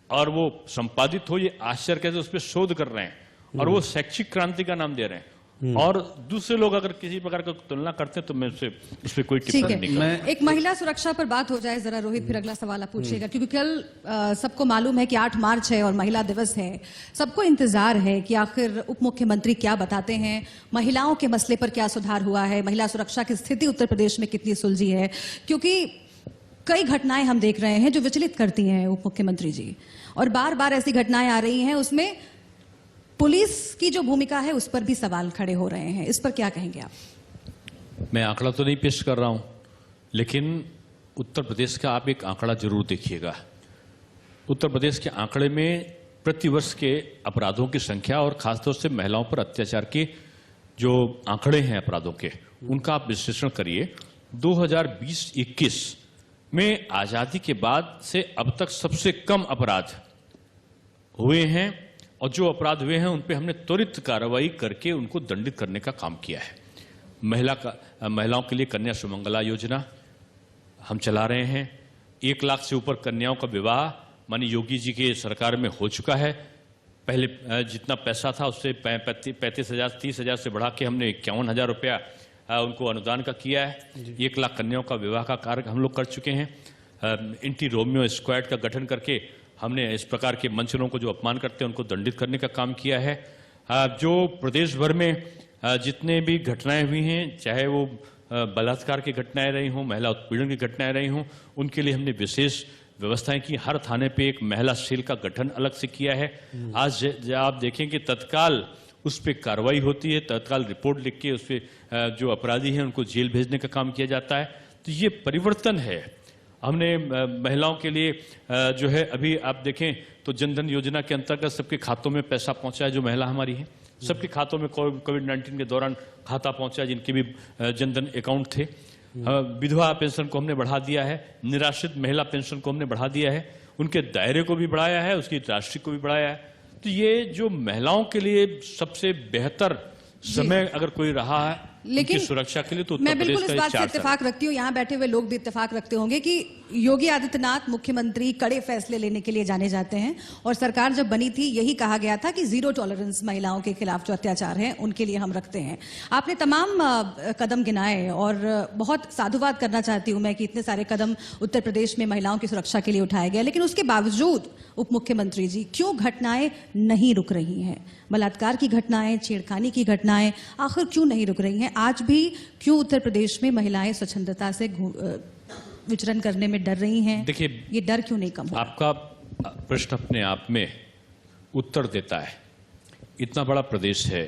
और वो संपादित हो, ये आश्चर्य कैसे उस पर शोध कर रहे हैं और वो शैक्षिक क्रांति का नाम दे रहे हैं। और दूसरे लोग अगर किसी प्रकार की तुलना करते हैं तो मैं उस पर कोई ठीक टिप्पणी है। नहीं करूंगा। एक महिला सुरक्षा पर बात हो जाए जरा रोहित, फिर अगला सवाल आप पूछिएगा, क्योंकि कल सबको मालूम है कि 8 मार्च है और महिला दिवस है। सबको इंतजार है कि आखिर उप मुख्यमंत्री क्या बताते हैं, महिलाओं के मसले पर क्या सुधार हुआ है, महिला सुरक्षा की स्थिति उत्तर प्रदेश में कितनी सुलझी है, क्योंकि कई घटनाएं हम देख रहे हैं जो विचलित करती हैं उप मुख्यमंत्री जी, और बार बार ऐसी घटनाएं आ रही हैं, उसमें पुलिस की जो भूमिका है उस पर भी सवाल खड़े हो रहे हैं। इस पर क्या कहेंगे आप? मैं आंकड़ा तो नहीं पेश कर रहा हूं, लेकिन उत्तर प्रदेश का आप एक आंकड़ा जरूर देखिएगा। उत्तर प्रदेश के आंकड़े में प्रतिवर्ष के अपराधों की संख्या और खासतौर से महिलाओं पर अत्याचार के जो आंकड़े हैं अपराधों के, उनका आप विश्लेषण करिए। 2020-21 में आजादी के बाद से अब तक सबसे कम अपराध हुए हैं और जो अपराध हुए हैं उन पे हमने त्वरित कार्रवाई करके उनको दंडित करने का काम किया है। महिलाओं के लिए कन्या सुमंगला योजना हम चला रहे हैं। 1 लाख से ऊपर कन्याओं का विवाह माननीय योगी जी के सरकार में हो चुका है। पहले जितना पैसा था उससे 35,000 30,000 से बढ़ा के हमने 51,000 रुपया उनको अनुदान का किया है। 1 लाख कन्याओं का विवाह का कार्य हम लोग कर चुके हैं। एंटी रोमियो स्क्वाड का गठन करके हमने इस प्रकार के मंचरों को जो अपमान करते हैं उनको दंडित करने का काम किया है। जो प्रदेश भर में जितने भी घटनाएं हुई हैं, चाहे वो बलात्कार की घटनाएं रही हों, महिला उत्पीड़न की घटनाएं रही हों, उनके लिए हमने विशेष व्यवस्थाएं की। हर थाने पे एक महिला सेल का गठन अलग से किया है। आज आप देखें कि तत्काल उस पर कार्रवाई होती है, तत्काल रिपोर्ट लिख के उस पर जो अपराधी हैं उनको जेल भेजने का काम किया जाता है। तो ये परिवर्तन है। हमने महिलाओं के लिए जो है, अभी आप देखें तो जनधन योजना के अंतर्गत सबके खातों में पैसा पहुंचा है। जो महिला हमारी है सबके खातों में कोविड-19 के दौरान खाता पहुंचा, जिनके भी जनधन अकाउंट थे। विधवा पेंशन को हमने बढ़ा दिया है, निराश्रित महिला पेंशन को हमने बढ़ा दिया है, उनके दायरे को भी बढ़ाया है, उसकी राशि को भी बढ़ाया है। तो ये जो महिलाओं के लिए सबसे बेहतर समय अगर कोई रहा है लेकिन सुरक्षा के लिए, तो मैं बिल्कुल इस बात से इत्तेफाक रखती हूँ, यहाँ बैठे हुए लोग भी इत्तेफाक रखते होंगे कि योगी आदित्यनाथ मुख्यमंत्री कड़े फैसले लेने के लिए जाने जाते हैं, और सरकार जब बनी थी यही कहा गया था कि 0 टॉलरेंस महिलाओं के खिलाफ जो अत्याचार है उनके लिए हम रखते हैं। आपने तमाम कदम गिनाए और बहुत साधुवाद करना चाहती हूं मैं कि इतने सारे कदम उत्तर प्रदेश में महिलाओं की सुरक्षा के लिए उठाए गए, लेकिन उसके बावजूद उप मुख्यमंत्री जी क्यों घटनाएं नहीं रुक रही हैं? बलात्कार की घटनाएं, छेड़खानी की घटनाएं आखिर क्यों नहीं रुक रही हैं? आज भी क्यों उत्तर प्रदेश में महिलाएं स्वच्छंदता से विचरण करने में डर रही हैं? देखिए, ये डर क्यों नहीं कम हो? आपका प्रश्न अपने आप में उत्तर देता है। इतना बड़ा प्रदेश है,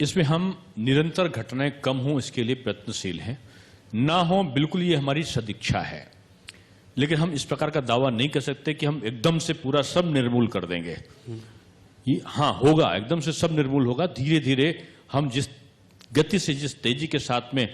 इसमें हम निरंतर घटनाएं कम हों इसके लिए प्रयत्नशील हैं। ना हो बिल्कुल ये हमारी सदिच्छा है, लेकिन हम इस प्रकार का दावा नहीं कर सकते कि हम एकदम से पूरा सब निर्मूल कर देंगे। ये हाँ होगा, एकदम से सब निर्मूल होगा। धीरे धीरे हम जिस गति से, जिस तेजी के साथ में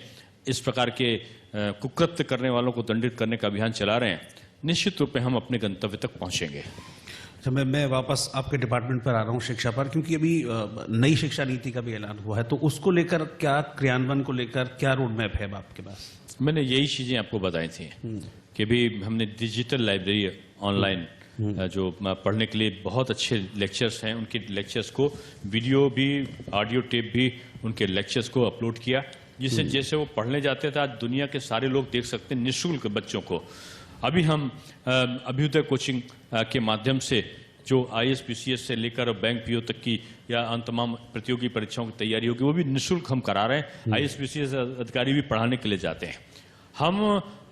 इस प्रकार के कुकृत्य करने वालों को दंडित करने का अभियान चला रहे हैं, निश्चित रूप में हम अपने गंतव्य तक पहुंचेंगे। अच्छा, मैं वापस आपके डिपार्टमेंट पर आ रहा हूँ, शिक्षा पर, क्योंकि अभी नई शिक्षा नीति का भी ऐलान हुआ है, तो उसको लेकर क्या क्रियान्वयन को लेकर क्या रोड मैप है आपके पास? मैंने यही चीजें आपको बताई थी कि भी हमने डिजिटल लाइब्रेरी ऑनलाइन जो पढ़ने के लिए बहुत अच्छे लेक्चर्स हैं, उनके लेक्चर्स को वीडियो भी, ऑडियो टेप भी उनके लेक्चर्स को अपलोड किया, जिससे जैसे वो पढ़ने जाते थे आज दुनिया के सारे लोग देख सकते हैं निःशुल्क बच्चों को। अभी हम अभ्युदय कोचिंग के माध्यम से जो ISPCS से लेकर बैंक PO तक की या अन्य तमाम प्रतियोगी परीक्षाओं की तैयारी होगी वो भी निःशुल्क हम करा रहे हैं। ISPCS अधिकारी भी पढ़ाने के लिए जाते हैं।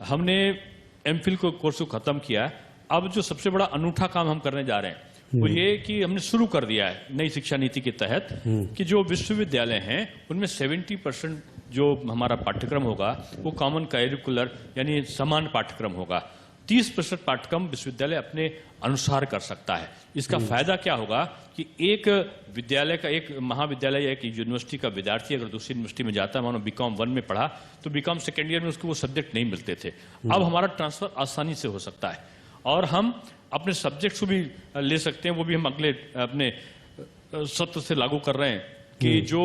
हमने MPhil को कोर्स को खत्म किया। अब जो सबसे बड़ा अनूठा काम हम करने जा रहे हैं वो ये कि हमने शुरू कर दिया है नई शिक्षा नीति के तहत कि जो विश्वविद्यालय हैं उनमें 70% जो हमारा पाठ्यक्रम होगा वो कॉमन करिकुलर यानी समान पाठ्यक्रम होगा। 30% पाठ्यक्रम विश्वविद्यालय अपने अनुसार कर सकता है। इसका फायदा क्या होगा कि एक विद्यालय का, एक महाविद्यालय या एक यूनिवर्सिटी का विद्यार्थी अगर दूसरी यूनिवर्सिटी में जाता है, मानो BCom 1 में पढ़ा तो BCom सेकेंड ईयर में उसको वो सब्जेक्ट नहीं मिलते थे। अब हमारा ट्रांसफर आसानी से हो सकता है और हम अपने सब्जेक्ट्स को भी ले सकते हैं। वो भी हम अगले अपने सत्र से लागू कर रहे हैं कि जो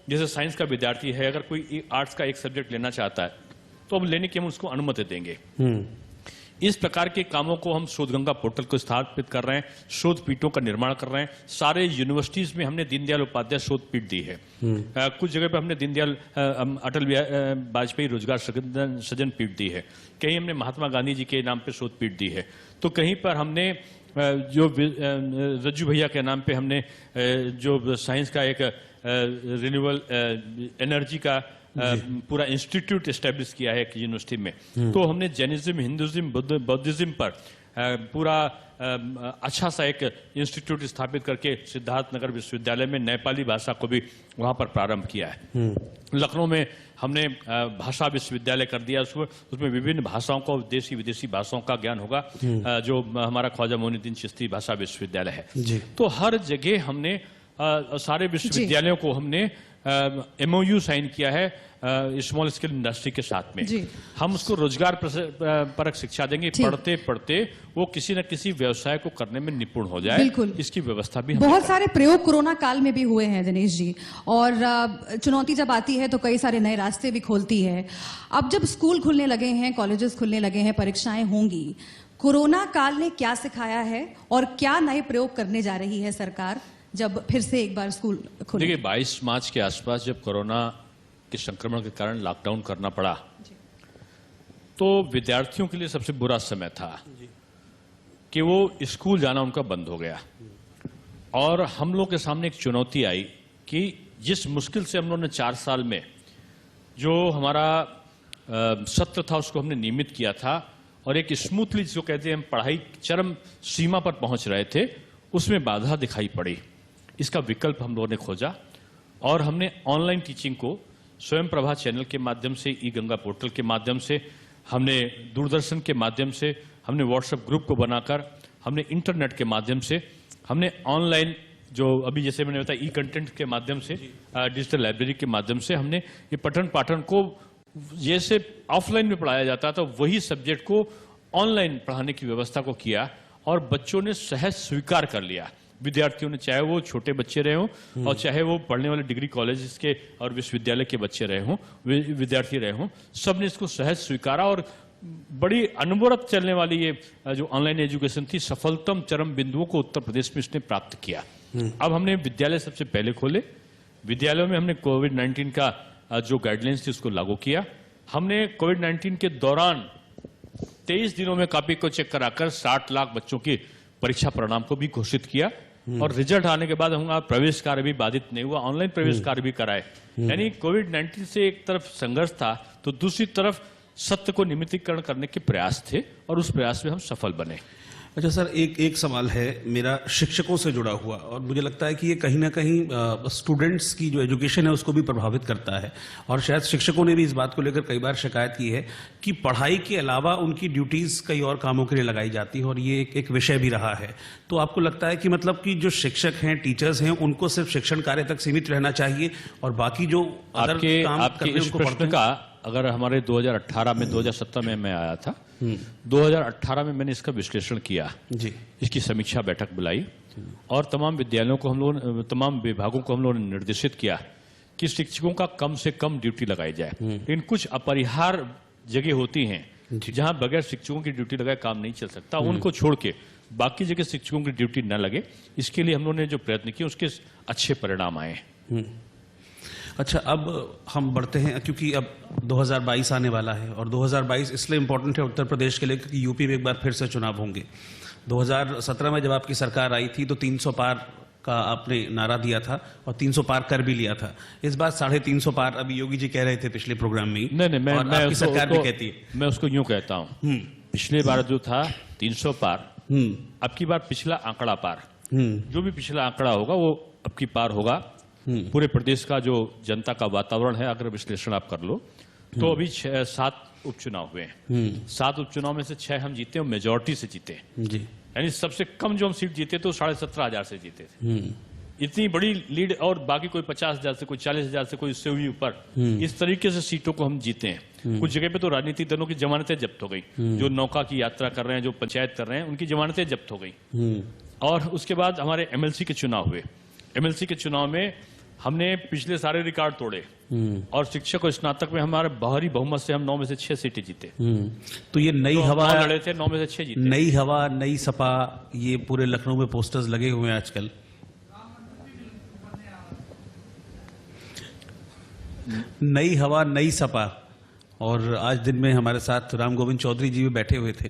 जैसे साइंस का विद्यार्थी है अगर कोई आर्ट्स का एक सब्जेक्ट लेना चाहता है तो अब लेने की हम उसको अनुमति देंगे। इस प्रकार के कामों को हम शोधगंगा पोर्टल को स्थापित कर रहे हैं, शोध पीठों का निर्माण कर रहे हैं। सारे यूनिवर्सिटीज में हमने दीनदयाल उपाध्याय शोध पीठ दी है। कुछ जगह पे हमने दीनदयाल अटल वाजपेयी रोजगार सृजन पीठ दी है। कहीं हमने महात्मा गांधी जी के नाम पे शोध पीठ दी है। तो कहीं पर हमने जो रज्जू भैया के नाम पे हमने जो साइंस का एक रिन्यूएबल एनर्जी का पूरा इंस्टीट्यूट एस्टेब्लिश किया है एक यूनिवर्सिटी में। तो हमने जैनिज्म, हिंदुइज्म, बौद्धिज्म पर पूरा अच्छा सा एक इंस्टीट्यूट स्थापित करके सिद्धार्थनगर विश्वविद्यालय में नेपाली भाषा को भी वहां पर प्रारंभ किया है। लखनऊ में हमने भाषा विश्वविद्यालय कर दिया। उसमें विभिन्न भाषाओं को, देशी विदेशी भाषाओं का ज्ञान होगा, जो हमारा ख्वाजा मोइनुद्दीन चिश्ती भाषा विश्वविद्यालय है। तो हर जगह हमने सारे विश्वविद्यालयों को हमने MOU साइन किया है स्मॉल स्केल इंडस्ट्री के साथ में। हम उसको रोजगार परक शिक्षा देंगे। पढ़ते पढ़ते वो किसी न किसी व्यवसाय को करने में निपुण हो जाए। इसकी व्यवस्था भी बहुत सारे प्रयोग कोरोना काल में भी हुए हैं दिनेश जी, और चुनौती जब आती है तो कई सारे नए रास्ते भी खोलती है। अब जब स्कूल खुलने लगे हैं, कॉलेजेस खुलने लगे हैं, परीक्षाएं होंगी, कोरोना काल ने क्या सिखाया है और क्या नए प्रयोग करने जा रही है सरकार जब फिर से एक बार स्कूल खुले? देखिए 22 मार्च के आसपास जब कोरोना के संक्रमण के कारण लॉकडाउन करना पड़ा तो विद्यार्थियों के लिए सबसे बुरा समय था कि वो स्कूल जाना उनका बंद हो गया। और हम लोग के सामने एक चुनौती आई कि जिस मुश्किल से हम लोगों ने 4 साल में जो हमारा सत्र था उसको हमने नियमित किया था और एक स्मूथली जिसको कहते हैं हम पढ़ाई चरम सीमा पर पहुंच रहे थे, उसमें बाधा दिखाई पड़ी। इसका विकल्प हम लोगों ने खोजा और हमने ऑनलाइन टीचिंग को स्वयं प्रभा चैनल के माध्यम से, ई गंगा पोर्टल के माध्यम से, हमने दूरदर्शन के माध्यम से, हमने व्हाट्सएप ग्रुप को बनाकर, हमने इंटरनेट के माध्यम से, हमने ऑनलाइन जो अभी जैसे मैंने बताया ई कंटेंट के माध्यम से, डिजिटल लाइब्रेरी के माध्यम से हमने ये पठन पाठन को जैसे ऑफलाइन में पढ़ाया जाता था वही सब्जेक्ट को ऑनलाइन पढ़ाने की व्यवस्था को किया और बच्चों ने सहज स्वीकार कर लिया। विद्यार्थियों ने, चाहे वो छोटे बच्चे रहे हों और चाहे वो पढ़ने वाले डिग्री कॉलेज के और विश्वविद्यालय के बच्चे रहे हों, विद्यार्थी रहे हों, सब ने इसको सहज स्वीकारा और बड़ी अनवरत चलने वाली ये जो ऑनलाइन एजुकेशन थी सफलतम चरम बिंदुओं को उत्तर प्रदेश में इसने प्राप्त किया। अब हमने विद्यालय सबसे पहले खोले। विद्यालयों में हमने कोविड-19 का जो गाइडलाइंस थी उसको लागू किया। हमने कोविड-19 के दौरान 23 दिनों में कॉपी को चेक कराकर 60 लाख बच्चों की परीक्षा परिणाम को भी घोषित किया और रिजल्ट आने के बाद हमारा प्रवेश कार्य भी बाधित नहीं हुआ, ऑनलाइन प्रवेश कार्य भी कराए। यानी कोविड-19 से एक तरफ संघर्ष था तो दूसरी तरफ सत्य को निमित्तीकरण करने के प्रयास थे और उस प्रयास में हम सफल बने। अच्छा सर, एक सवाल है मेरा शिक्षकों से जुड़ा हुआ और मुझे लगता है कि ये कहीं ना कहीं स्टूडेंट्स की जो एजुकेशन है उसको भी प्रभावित करता है और शायद शिक्षकों ने भी इस बात को लेकर कई बार शिकायत की है कि पढ़ाई के अलावा उनकी ड्यूटीज कई और कामों के लिए लगाई जाती है और ये एक विषय भी रहा है। तो आपको लगता है कि मतलब कि जो शिक्षक हैं, टीचर्स हैं, उनको सिर्फ शिक्षण कार्य तक सीमित रहना चाहिए और बाकी जो आपके इस प्रश्न का अगर हमारे 2018 में 2017 में मैं आया था, 2018 में मैंने इसका विश्लेषण किया जी, इसकी समीक्षा बैठक बुलाई और तमाम विद्यालयों को हम लोग, तमाम विभागों को हम लोगों ने निर्देशित किया कि शिक्षकों का कम से कम ड्यूटी लगाई जाए। लेकिन कुछ अपरिहार्य जगह होती हैं जहां बगैर शिक्षकों की ड्यूटी लगाए काम नहीं चल सकता, उनको छोड़ के बाकी जगह शिक्षकों की ड्यूटी न लगे, इसके लिए हम लोगों ने जो प्रयत्न किए उसके अच्छे परिणाम आए। अच्छा, अब हम बढ़ते हैं क्योंकि अब 2022 आने वाला है और 2022 इसलिए इम्पोर्टेंट है उत्तर प्रदेश के लिए क्योंकि यूपी में एक बार फिर से चुनाव होंगे। 2017 में जब आपकी सरकार आई थी तो 300 पार का आपने नारा दिया था और 300 पार कर भी लिया था। इस बार 350 पार अभी योगी जी कह रहे थे पिछले प्रोग्राम में ही। नहीं, मैं आपकी सरकार भी कहती है। मैं उसको यूं कहता हूं, पिछले बार जो था 300 पार, अब की बार पिछला आंकड़ा पार, जो भी पिछला आंकड़ा होगा वो अब की पार होगा। पूरे प्रदेश का जो जनता का वातावरण है, अगर विश्लेषण आप कर लो तो अभी 7 उपचुनाव हुए हैं। 7 उपचुनाव में से 6 हम जीते और मेजोरिटी से जीते जी। यानी सबसे कम जो हम सीट जीते तो 17,500 से जीते थे। इतनी बड़ी लीड, और बाकी कोई 50,000 से, कोई 40,000 से, कोई इससे भी ऊपर, इस तरीके से सीटों को हम जीते हैं। कुछ जगह पे तो राजनीतिक दलों की जमानतें जब्त हो गई, जो नौका की यात्रा कर रहे हैं, जो पंचायत कर रहे हैं, उनकी जमानतें जब्त हो गई। और उसके बाद हमारे एमएलसी के चुनाव हुए। एमएलसी के चुनाव में हमने पिछले सारे रिकॉर्ड तोड़े और शिक्षक और स्नातक में हमारे बाहरी बहुमत से हम 9 में से 6 सीटें जीते। तो ये नई हवा लड़े थे, 9 में से 6 जीते। नई हवा, नई सपा, ये पूरे लखनऊ में पोस्टर्स लगे हुए हैं आजकल। नई हवा, नई सपा। और आज दिन में हमारे साथ राम गोविंद चौधरी जी भी बैठे हुए थे,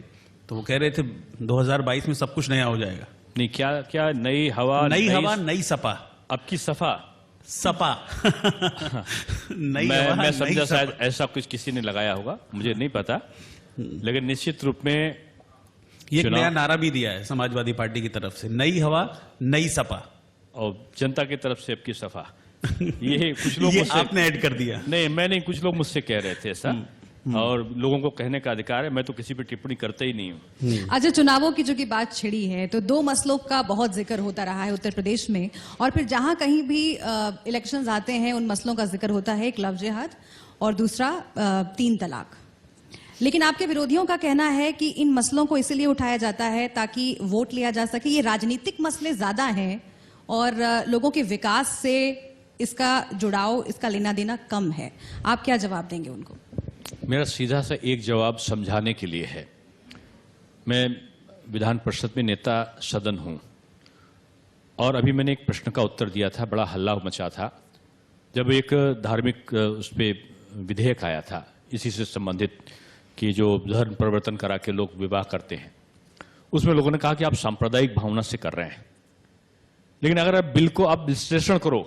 तो वो कह रहे थे 2022 में सब कुछ नया हो जाएगा। नहीं, क्या नई हवा, नई सपा। अब की सफा सपा नई हवा, मैं समझा नई शायद सपा। ऐसा कुछ किसी ने लगाया होगा, मुझे नहीं पता, लेकिन निश्चित रूप में ये एक नया नारा भी दिया है समाजवादी पार्टी की तरफ से, नई हवा, नई सपा, और जनता की तरफ से अब की सफा। ये कुछ लोग ये मुझसे, आपने ऐड कर दिया। नहीं मैं नहीं, कुछ लोग मुझसे कह रहे थे ऐसा, और लोगों को कहने का अधिकार है, मैं तो किसी पे टिप्पणी करते ही नहीं हूँ। अच्छा, चुनावों की जो की बात छिड़ी है तो 2 मसलों का बहुत जिक्र होता रहा है उत्तर प्रदेश में, और फिर जहां कहीं भी इलेक्शंस आते हैं उन मसलों का जिक्र होता है, एक लव जिहाद और दूसरा 3 तलाक। लेकिन आपके विरोधियों का कहना है कि इन मसलों को इसलिए उठाया जाता है ताकि वोट लिया जा सके, ये राजनीतिक मसले ज्यादा हैं और लोगों के विकास से इसका जुड़ाव, इसका लेना देना कम है। आप क्या जवाब देंगे उनको? मेरा सीधा सा एक जवाब समझाने के लिए है। मैं विधान परिषद में नेता सदन हूं, और अभी मैंने एक प्रश्न का उत्तर दिया था, बड़ा हल्ला मचा था जब एक धार्मिक उस पर विधेयक आया था इसी से संबंधित, कि जो धर्म परिवर्तन करा के लोग विवाह करते हैं। उसमें लोगों ने कहा कि आप सांप्रदायिक भावना से कर रहे हैं, लेकिन अगर आप बिल को आप विश्लेषण करो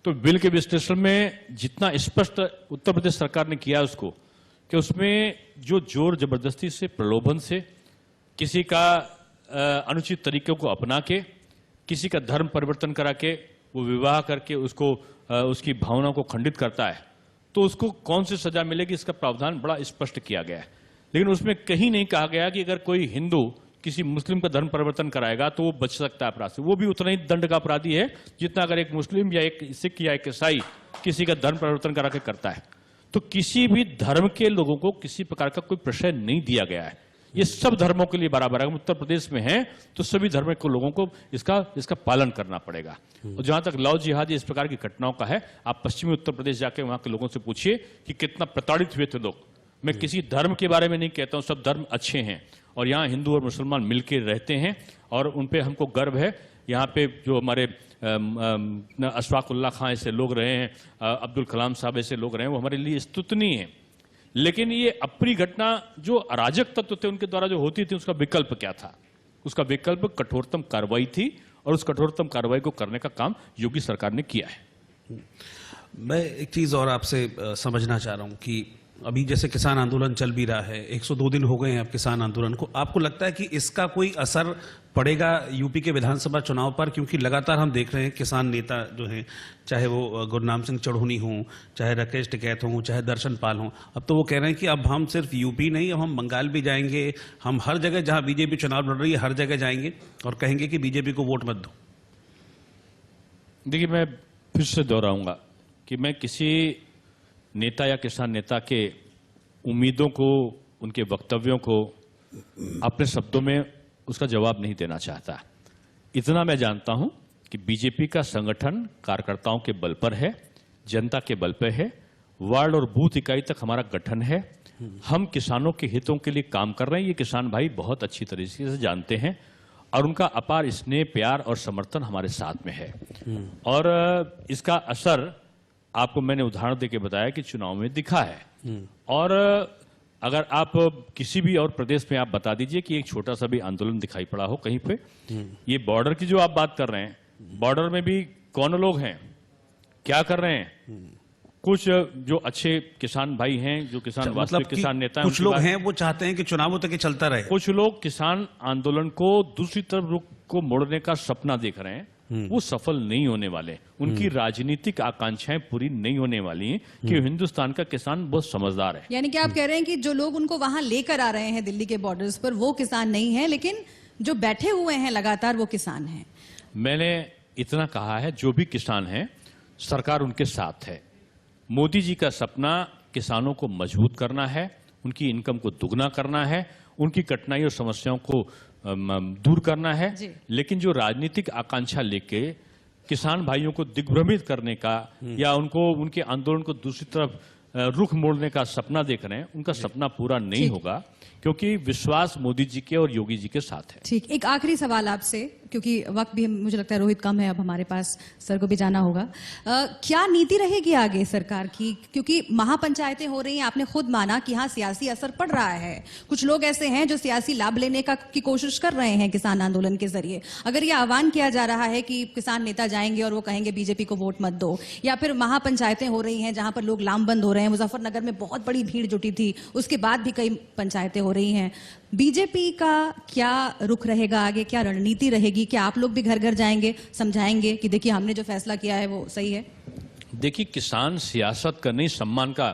तो बिल के विश्लेषण में जितना स्पष्ट उत्तर प्रदेश सरकार ने किया उसको, कि उसमें जो जोर जबरदस्ती से, प्रलोभन से, किसी का अनुचित तरीकों को अपना के, किसी का धर्म परिवर्तन करा के वो विवाह करके उसको उसकी भावना को खंडित करता है, तो उसको कौन सी सजा मिलेगी, इसका प्रावधान बड़ा स्पष्ट किया गया है। लेकिन उसमें कहीं नहीं कहा गया कि अगर कोई हिंदू किसी मुस्लिम का धर्म परिवर्तन कराएगा तो वो बच सकता है अपराध से। वो भी उतना ही दंड का अपराधी है जितना अगर एक मुस्लिम या एक सिख या एक ईसाई किसी का धर्म परिवर्तन करा के करता है। तो किसी भी धर्म के लोगों को किसी प्रकार का कोई प्रश्रय नहीं दिया गया है। ये सब धर्मों के लिए बराबर है। उत्तर प्रदेश में है तो सभी धर्म के लोगों को इसका पालन करना पड़ेगा। और जहां तक लव जिहाद इस प्रकार की घटनाओं का है, आप पश्चिमी उत्तर प्रदेश जाके वहां के लोगों से पूछिए कि कितना प्रताड़ित हुए थे लोग। मैं किसी धर्म के बारे में नहीं कहता हूं, सब धर्म अच्छे हैं और यहाँ हिंदू और मुसलमान मिलकर रहते हैं और उन पे हमको गर्व है। यहाँ पे जो हमारे अशफाकुल्ला खां ऐसे लोग रहे हैं, अब्दुल कलाम साहब ऐसे लोग रहे हैं, वो हमारे लिए स्तुतनीय है। लेकिन ये अप्रिय घटना जो अराजक तत्व थे उनके द्वारा जो होती थी, उसका विकल्प क्या था? उसका विकल्प कठोरतम कार्रवाई थी और उस कठोरतम कार्रवाई को करने का काम योगी सरकार ने किया है। मैं एक चीज और आपसे समझना चाह रहा हूं कि अभी जैसे किसान आंदोलन चल भी रहा है, 102 दिन हो गए हैं अब किसान आंदोलन को, आपको लगता है कि इसका कोई असर पड़ेगा यूपी के विधानसभा चुनाव पर? क्योंकि लगातार हम देख रहे हैं किसान नेता जो हैं, चाहे वो गुरनाम सिंह चढ़ूनी हों, चाहे राकेश टिकैत हों, चाहे दर्शन पाल हों, अब तो वो कह रहे हैं कि अब हम सिर्फ यूपी नहीं, अब हम बंगाल भी जाएंगे, हम हर जगह जहां बीजेपी चुनाव लड़ रही है हर जगह जाएंगे और कहेंगे कि बीजेपी को वोट मत दो। देखिए, मैं फिर से दोहराऊंगा कि मैं किसी नेता या किसान नेता के उम्मीदों को, उनके वक्तव्यों को अपने शब्दों में उसका जवाब नहीं देना चाहता। इतना मैं जानता हूं कि बीजेपी का संगठन कार्यकर्ताओं के बल पर है, जनता के बल पर है, वार्ड और बूथ इकाई तक हमारा गठन है। हम किसानों के हितों के लिए काम कर रहे हैं, ये किसान भाई बहुत अच्छी तरीके से जानते हैं और उनका अपार स्नेह, प्यार और समर्थन हमारे साथ में है। और इसका असर आपको मैंने उदाहरण देके बताया कि चुनाव में दिखा है। और अगर आप किसी भी और प्रदेश में आप बता दीजिए कि एक छोटा सा भी आंदोलन दिखाई पड़ा हो कहीं पे। ये बॉर्डर की जो आप बात कर रहे हैं, बॉर्डर में भी कौन लोग हैं, क्या कर रहे हैं? कुछ जो अच्छे किसान भाई हैं, जो किसान वास्तविक कि किसान नेता हैं, कुछ लोग हैं वो चाहते हैं कि चुनावों तक ये चलता रहे। कुछ लोग किसान आंदोलन को दूसरी तरफ रुख को मोड़ने का सपना देख रहे हैं, वो सफल नहीं होने वाले। उनकी राजनीतिक आकांक्षाएं पूरी नहीं होने वाली हैं कि हिंदुस्तान का किसान बहुत समझदार है। यानी कि आप कह रहे हैं कि जो लोग उनको वहां लेकर आ रहे हैं दिल्ली के बॉर्डर्स पर, वो किसान नहीं है, लेकिन जो बैठे हुए हैं लगातार वो किसान हैं। मैंने इतना कहा है, जो भी किसान हैं सरकार उनके साथ है। मोदी जी का सपना किसानों को मजबूत करना है, उनकी इनकम को दुगना करना है, उनकी कठिनाई और समस्याओं को दूर करना है। लेकिन जो राजनीतिक आकांक्षा लेके किसान भाइयों को दिग्भ्रमित करने का या उनको उनके आंदोलन को दूसरी तरफ रुख मोड़ने का सपना देख रहे हैं, उनका सपना पूरा नहीं होगा, क्योंकि विश्वास मोदी जी के और योगी जी के साथ है। ठीक, एक आखिरी सवाल आपसे, क्योंकि वक्त भी मुझे लगता है रोहित कम है अब हमारे पास, सर को भी जाना होगा। क्या नीति रहेगी आगे सरकार की, क्योंकि महापंचायतें हो रही हैं, आपने खुद माना कि हाँ सियासी असर पड़ रहा है, कुछ लोग ऐसे हैं जो सियासी लाभ लेने की कोशिश कर रहे हैं किसान आंदोलन के जरिए। अगर ये आह्वान किया जा रहा है कि किसान नेता जाएंगे और वो कहेंगे बीजेपी को वोट मत दो, या फिर महापंचायतें हो रही हैं जहां पर लोग लामबंद हो रहे हैं, मुजफ्फरनगर में बहुत बड़ी भीड़ जुटी थी, उसके बाद भी कई पंचायतें हो रही हैं, बीजेपी का क्या रुख रहेगा आगे, क्या रणनीति रहेगी? क्या आप लोग भी घर घर जाएंगे, समझाएंगे कि देखिए हमने जो फैसला किया है वो सही है? देखिए, किसान सियासत का नहीं सम्मान का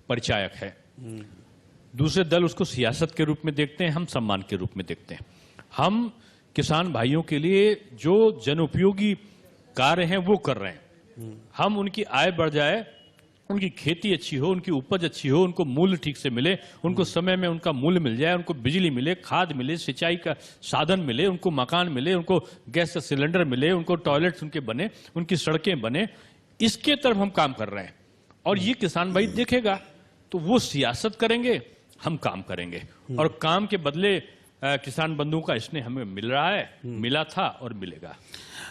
परिचायक है। दूसरे दल उसको सियासत के रूप में देखते हैं, हम सम्मान के रूप में देखते हैं। हम किसान भाइयों के लिए जो जनोपयोगी कार्य हैं वो कर रहे हैं। हम उनकी आय बढ़ जाए, उनकी खेती अच्छी हो, उनकी उपज अच्छी हो, उनको मूल्य ठीक से मिले, उनको समय में उनका मूल्य मिल जाए, उनको बिजली मिले, खाद मिले, सिंचाई का साधन मिले, उनको मकान मिले, उनको गैस का सिलेंडर मिले, उनको टॉयलेट्स उनके बने, उनकी सड़कें बने, इसके तरफ हम काम कर रहे हैं। और ये किसान भाई देखेगा तो वो सियासत करेंगे, हम काम करेंगे, और काम के बदले किसान बंधुओं का स्नेह हमें मिल रहा है, मिला था और मिलेगा।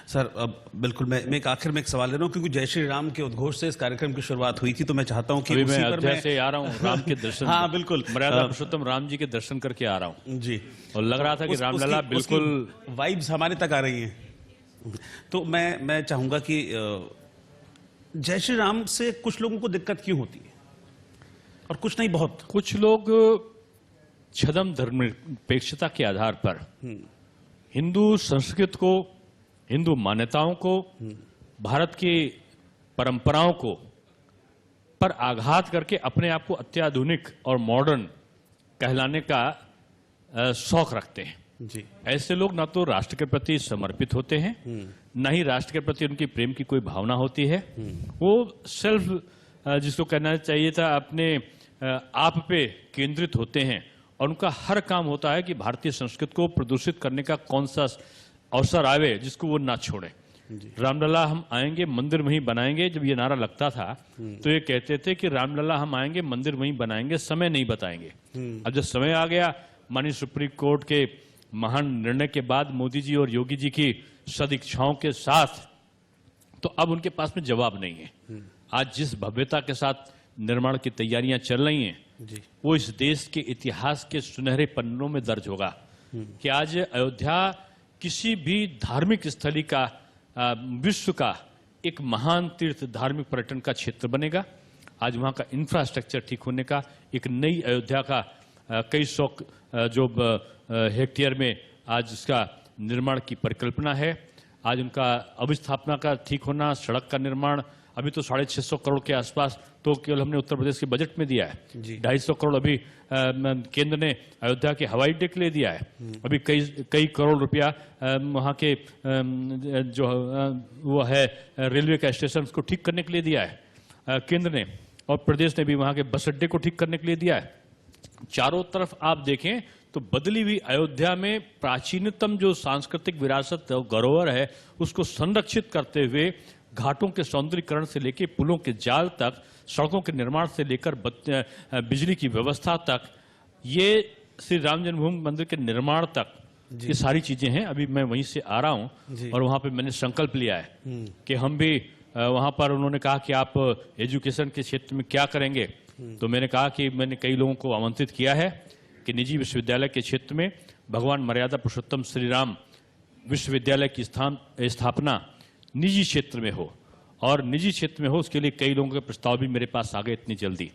सर, अब बिल्कुल मैं एक आखिर में एक सवाल ले रहा हूँ, क्योंकि जय श्री राम के उद्घोष से इस कार्यक्रम की शुरुआत हुई थी, तो मैं चाहता हूँ कि अभी उसी मैं पर अयोध्या से आ रहा हूँ राम के दर्शन। हाँ बिल्कुल, मर्यादा पुरुषोत्तम राम जी के दर्शन करके आ रहा हूँ जी, और लग रहा था कि रामलला बिल्कुल वाइब्स हमारे तक आ रही हैं। तो मैं चाहूंगा कि जय श्री राम से कुछ लोगों को दिक्कत क्यों होती है और कुछ नहीं? बहुत कुछ लोग छदम धर्मनिरपेक्षता के आधार पर हिंदू संस्कृति को, हिंदू मान्यताओं को, भारत की परंपराओं को पर आघात करके अपने आप को अत्याधुनिक और मॉडर्न कहलाने का शौक रखते हैं जी। ऐसे लोग ना तो राष्ट्र के प्रति समर्पित होते हैं, न ही राष्ट्र के प्रति उनकी प्रेम की कोई भावना होती है। वो सेल्फ जिसको कहना चाहिए था अपने आप पे केंद्रित होते हैं, और उनका हर काम होता है कि भारतीय संस्कृति को प्रदूषित करने का कौन सा अवसर आवे जिसको वो ना छोड़े। रामलला हम आएंगे मंदिर वहीं बनाएंगे, जब ये नारा लगता था तो ये कहते थे कि रामलला हम आएंगे मंदिर वहीं बनाएंगे, समय नहीं बताएंगे। अब जब समय आ गया, माननीय सुप्रीम कोर्ट के महान निर्णय के बाद, मोदी जी और योगी जी की सदिच्छाओं के साथ, तो अब उनके पास में जवाब नहीं है। आज जिस भव्यता के साथ निर्माण की तैयारियां चल रही हैं जी, वो इस देश के इतिहास के सुनहरे पन्नों में दर्ज होगा कि आज अयोध्या किसी भी धार्मिक स्थली का, विश्व का एक महान तीर्थ धार्मिक पर्यटन का क्षेत्र बनेगा। आज वहाँ का इंफ्रास्ट्रक्चर ठीक होने का, एक नई अयोध्या का कई सौ जो हेक्टेयर में आज इसका निर्माण की परिकल्पना है। आज उनका अभिस्थापना का ठीक होना, सड़क का निर्माण, अभी तो 650 करोड़ के आसपास तो केवल हमने उत्तर प्रदेश के बजट में दिया है। 250 करोड़ अभी केंद्र ने अयोध्या के हवाई अड्डे के लिए दिया है। अभी कई करोड़ रुपया वहाँ के जो वो है रेलवे का स्टेशन उसको ठीक करने के लिए दिया है केंद्र ने, और प्रदेश ने भी वहाँ के बस अड्डे को ठीक करने के लिए दिया है। चारों तरफ आप देखें तो बदली हुई अयोध्या में प्राचीनतम जो सांस्कृतिक विरासत धरोहर है उसको संरक्षित करते हुए घाटों के सौंदर्यीकरण से लेकर पुलों के जाल तक, सड़कों के निर्माण से लेकर बिजली की व्यवस्था तक, ये श्री राम जन्मभूमि मंदिर के निर्माण तक, ये सारी चीजें हैं। अभी मैं वहीं से आ रहा हूं और वहां पे मैंने संकल्प लिया है कि हम भी वहां पर, उन्होंने कहा कि आप एजुकेशन के क्षेत्र में क्या करेंगे, तो मैंने कहा कि मैंने कई लोगों को आमंत्रित किया है कि निजी विश्वविद्यालय के क्षेत्र में भगवान मर्यादा पुरुषोत्तम श्री राम विश्वविद्यालय की स्थापना निजी क्षेत्र में हो, और निजी क्षेत्र में हो उसके लिए कई लोगों के प्रस्ताव भी मेरे पास आ गए इतनी जल्दी,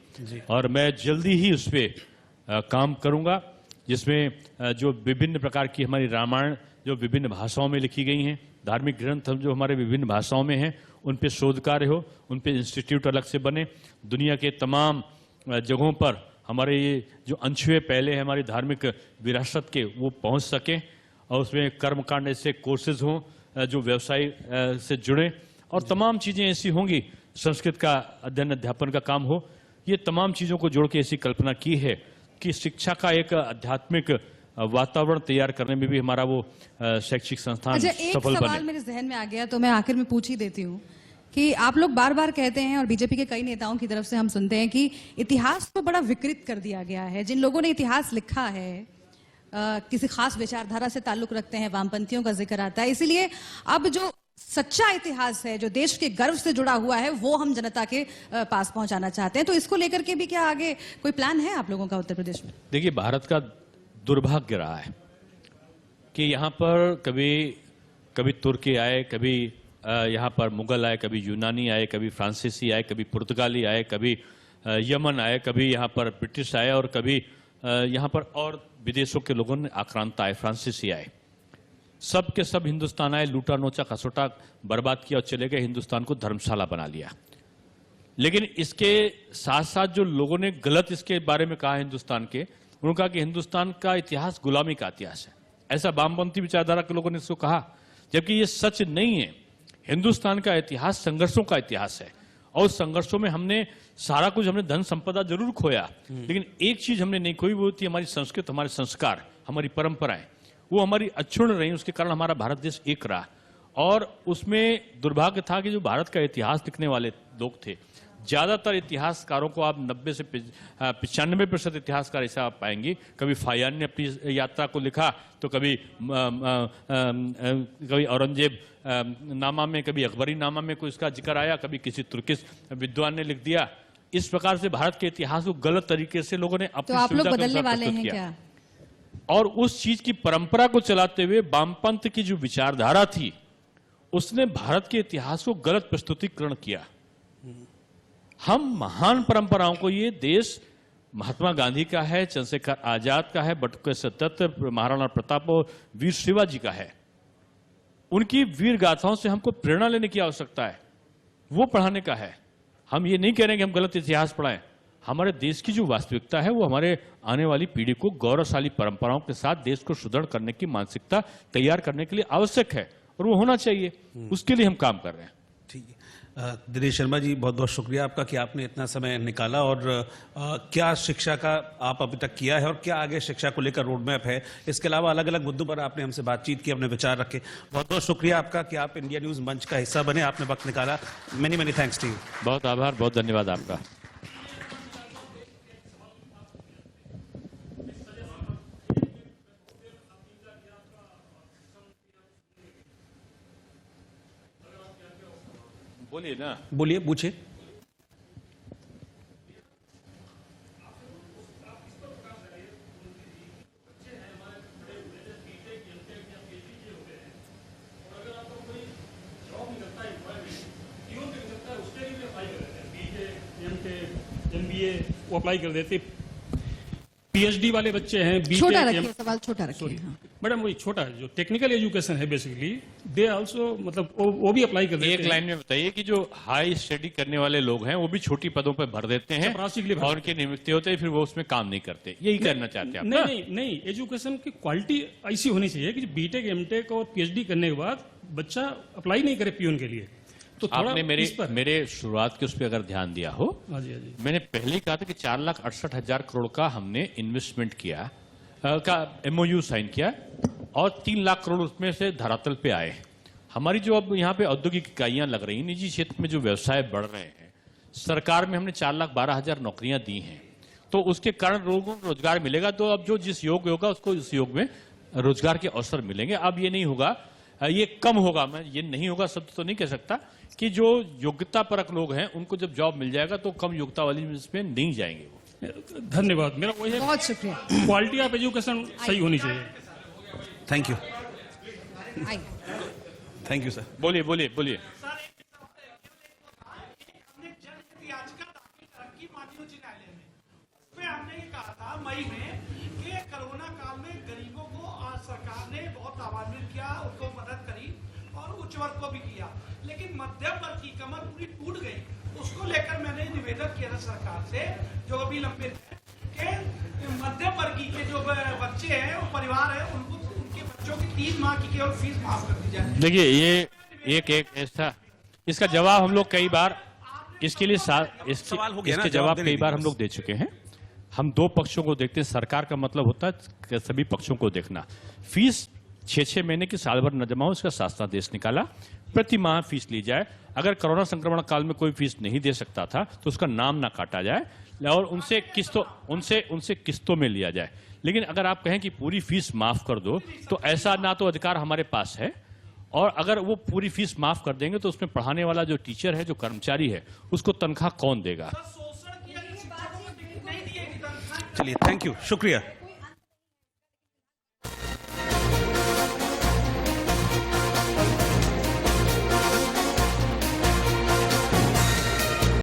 और मैं जल्दी ही उस पर काम करूंगा, जिसमें जो विभिन्न प्रकार की हमारी रामायण जो विभिन्न भाषाओं में लिखी गई हैं, धार्मिक ग्रंथ जो हमारे विभिन्न भाषाओं में हैं, उन पे शोध कार्य हो, उन पे इंस्टीट्यूट अलग से बने, दुनिया के तमाम जगहों पर हमारे ये जो अनछुए पहले हैं हमारी धार्मिक विरासत के वो पहुंच सकें, और उसमें कर्मकांड ऐसे कोर्सेज हों जो व्यवसाय से जुड़े, और तमाम चीज़ें ऐसी होंगी, संस्कृत का अध्ययन अध्यापन का काम हो। ये तमाम चीज़ों को जोड़ के ऐसी कल्पना की है कि शिक्षा का एक आध्यात्मिक वातावरण तैयार करने में भी हमारा वो शैक्षिक संस्थान अच्छा, एक सफल सवाल बने। मेरे जहन में आ गया तो मैं आखिर में पूछ ही देती हूँ कि आप लोग बार बार कहते हैं, और बीजेपी के कई नेताओं की तरफ से हम सुनते हैं कि इतिहास को बड़ा विकृत कर दिया गया है। जिन लोगों ने इतिहास लिखा है किसी खास विचारधारा से ताल्लुक रखते हैं, वामपंथियों का जिक्र आता है, इसीलिए अब जो सच्चा इतिहास है जो देश के गर्व से जुड़ा हुआ है वो हम जनता के पास पहुंचाना चाहते हैं। तो इसको लेकर के भी क्या आगे कोई प्लान है आप लोगों का उत्तर प्रदेश में? देखिए, भारत का दुर्भाग्य रहा है कि यहाँ पर कभी तुर्की आए, कभी यहाँ पर मुगल आए, कभी यूनानी आए, कभी फ्रांसीसी आए, कभी पुर्तगाली आए, कभी यमन आए, कभी यहाँ पर ब्रिटिश आए, और कभी यहाँ पर और विदेशों के लोगों ने आक्रांत आए, फ्रांसीसी आए। सब के सब हिंदुस्तान आए, लूटा नोचा खसोटा बर्बाद किया और चले गए, हिंदुस्तान को धर्मशाला बना लिया। लेकिन इसके साथ साथ जो लोगों ने गलत इसके बारे में कहा हिंदुस्तान के, उन्होंने कहा कि हिंदुस्तान का इतिहास गुलामी का इतिहास है। ऐसा वामपंथी विचारधारा के लोगों ने इसको कहा, जबकि ये सच नहीं है। हिंदुस्तान का इतिहास संघर्षों का इतिहास है, और उस संघर्षों में हमने सारा कुछ, हमने धन संपदा जरूर खोया, लेकिन एक चीज हमने नहीं खोई, वो थी हमारी संस्कृत, हमारे संस्कार, हमारी परंपराएं। वो हमारी अक्षुण्ण रही, उसके कारण हमारा भारत देश एक रहा। और उसमें दुर्भाग्य था कि जो भारत का इतिहास लिखने वाले लोग थे, ज्यादातर इतिहासकारों को आप 90 से 95% इतिहासकार ऐसा आप पाएंगे। कभी फायान ने अपनी यात्रा को लिखा, तो कभी औरंगजेब नामा में, कभी अकबरी नामा में कोई इसका जिक्र आया, कभी किसी तुर्किश विद्वान ने लिख दिया। इस प्रकार से भारत के इतिहास को गलत तरीके से लोगों ने तो अपनी आप लोग सुविधा के बदलने अनुसार वाले प्रस्तुत हैं किया। क्या? और उस चीज की परंपरा को चलाते हुए वामपंथ की जो विचारधारा थी, उसने भारत के इतिहास को गलत प्रस्तुतिकरण किया। हम महान परंपराओं को, ये देश महात्मा गांधी का है, चंद्रशेखर आजाद का है, बटुके सदत्त, महाराणा प्रताप और वीर शिवाजी का है। उनकी वीर गाथाओं से हमको प्रेरणा लेने की आवश्यकता है, वो पढ़ाने का है। हम ये नहीं कह रहे कि हम गलत इतिहास पढ़ाएं। हमारे देश की जो वास्तविकता है वो हमारे आने वाली पीढ़ी को गौरवशाली परंपराओं के साथ देश को सुदृढ़ करने की मानसिकता तैयार करने के लिए आवश्यक है, और वो होना चाहिए। उसके लिए हम काम कर रहे हैं। ठीक है। दिनेश शर्मा जी, बहुत बहुत शुक्रिया आपका कि आपने इतना समय निकाला, और क्या शिक्षा का आप अभी तक किया है और क्या आगे शिक्षा को लेकर रोड मैप है, इसके अलावा अलग अलग मुद्दों पर आपने हमसे बातचीत की, अपने विचार रखे। बहुत बहुत शुक्रिया आपका कि आप इंडिया न्यूज मंच का हिस्सा बने, आपने वक्त निकाला। Many many thanks to you. बहुत आभार, बहुत धन्यवाद आपका। बोलिए ना। बोलिए, पूछिए। MBA वो अप्लाई कर देते। PhD वाले बच्चे हैं, छोटा रखिए सवाल, छोटा रखिए। सॉरी हाँ। मैडम, वही छोटा है, जो टेक्निकल एजुकेशन है बेसिकली, दे आल्सो, मतलब वो भी अप्लाई कर देते एक हैं। लाइन में बताइए कि जो हाई स्टडी करने वाले लोग हैं वो भी छोटी पदों पर भर देते हैं, चपरासी के लिए भर और उनके नियुक्ति होते हैं, फिर वो उसमें काम नहीं करते। यही करना चाहते हैं आप ना? नहीं, एजुकेशन की क्वालिटी ऐसी होनी चाहिए कि बीटेक, एमटेक और PhD करने के बाद बच्चा अप्लाई नहीं करे पियून के लिए। तो थोड़ा आपने इस पर मेरे शुरुआत के उस पर अगर ध्यान दिया हो, हाँ जी, हाँ जी। मैंने पहले ही कहा था कि 4,68,000 करोड़ का हमने इन्वेस्टमेंट किया, का MOU साइन किया, और 3 लाख करोड़ उसमें से धरातल पे आए। हमारी जो अब यहाँ पे औद्योगिक इकाइयां लग रही हैं, निजी क्षेत्र में जो व्यवसाय बढ़ रहे हैं, सरकार में हमने 4,12,000 नौकरियां दी हैं, तो उसके कारण लोगों को रोजगार मिलेगा। तो अब जो जिस योग होगा उसको उस योग में रोजगार के अवसर मिलेंगे। अब ये नहीं होगा, ये कम होगा, मैं ये नहीं होगा शब्द तो नहीं कह सकता, कि जो योग्यता परक लोग हैं उनको जब जॉब मिल जाएगा तो कम योग्यता वाली में नहीं जाएंगे वो। धन्यवाद। मेरा वही है, बहुत शुक्रिया। क्वालिटी ऑफ एजुकेशन सही होनी चाहिए। थैंक यू, आइए। Thank you sir. बोलिए बोलिए बोलिए। हमने ये कहा था मई में कि कोरोना काल में गरीबों को आज सरकार ने बहुत लाभान्वित किया, उनको मदद करी और उच्च वर्ग को भी किया, लेकिन मध्यम वर्ग की कमर पूरी टूट गई। उसको लेकर मैंने निवेदन किया था सरकार से, जो अभी लंबित है, कि मध्यम वर्गीय के जो बच्चे हैं, वो परिवार है, उनको उनके बच्चों की 3 माह की केवल फीस माफ कर दी जाए। देखिए ये एक ऐसा, इसका जवाब हम लोग कई बार इसके लिए सवाल हो गया ना, इसके जवाब जवाब कई बार देने हम लोग दे चुके हैं। हम 2 पक्षों को देखते हैं। सरकार का मतलब होता है कि सभी पक्षों को देखना। फीस 6-6 महीने की साल भर न जमा हो, इसका शासनादेश निकाला, प्रति माह फीस ली जाए। अगर कोरोना संक्रमण काल में कोई फीस नहीं दे सकता था तो उसका नाम ना काटा जाए और उनसे किस्तों में लिया जाए। लेकिन अगर आप कहें कि पूरी फीस माफ कर दो तो ऐसा ना तो अधिकार हमारे पास है, और अगर वो पूरी फीस माफ कर देंगे तो उसमें पढ़ाने वाला जो टीचर है, जो कर्मचारी है, उसको तनख्वाह कौन देगा? चलिए, थैंक यू, शुक्रिया।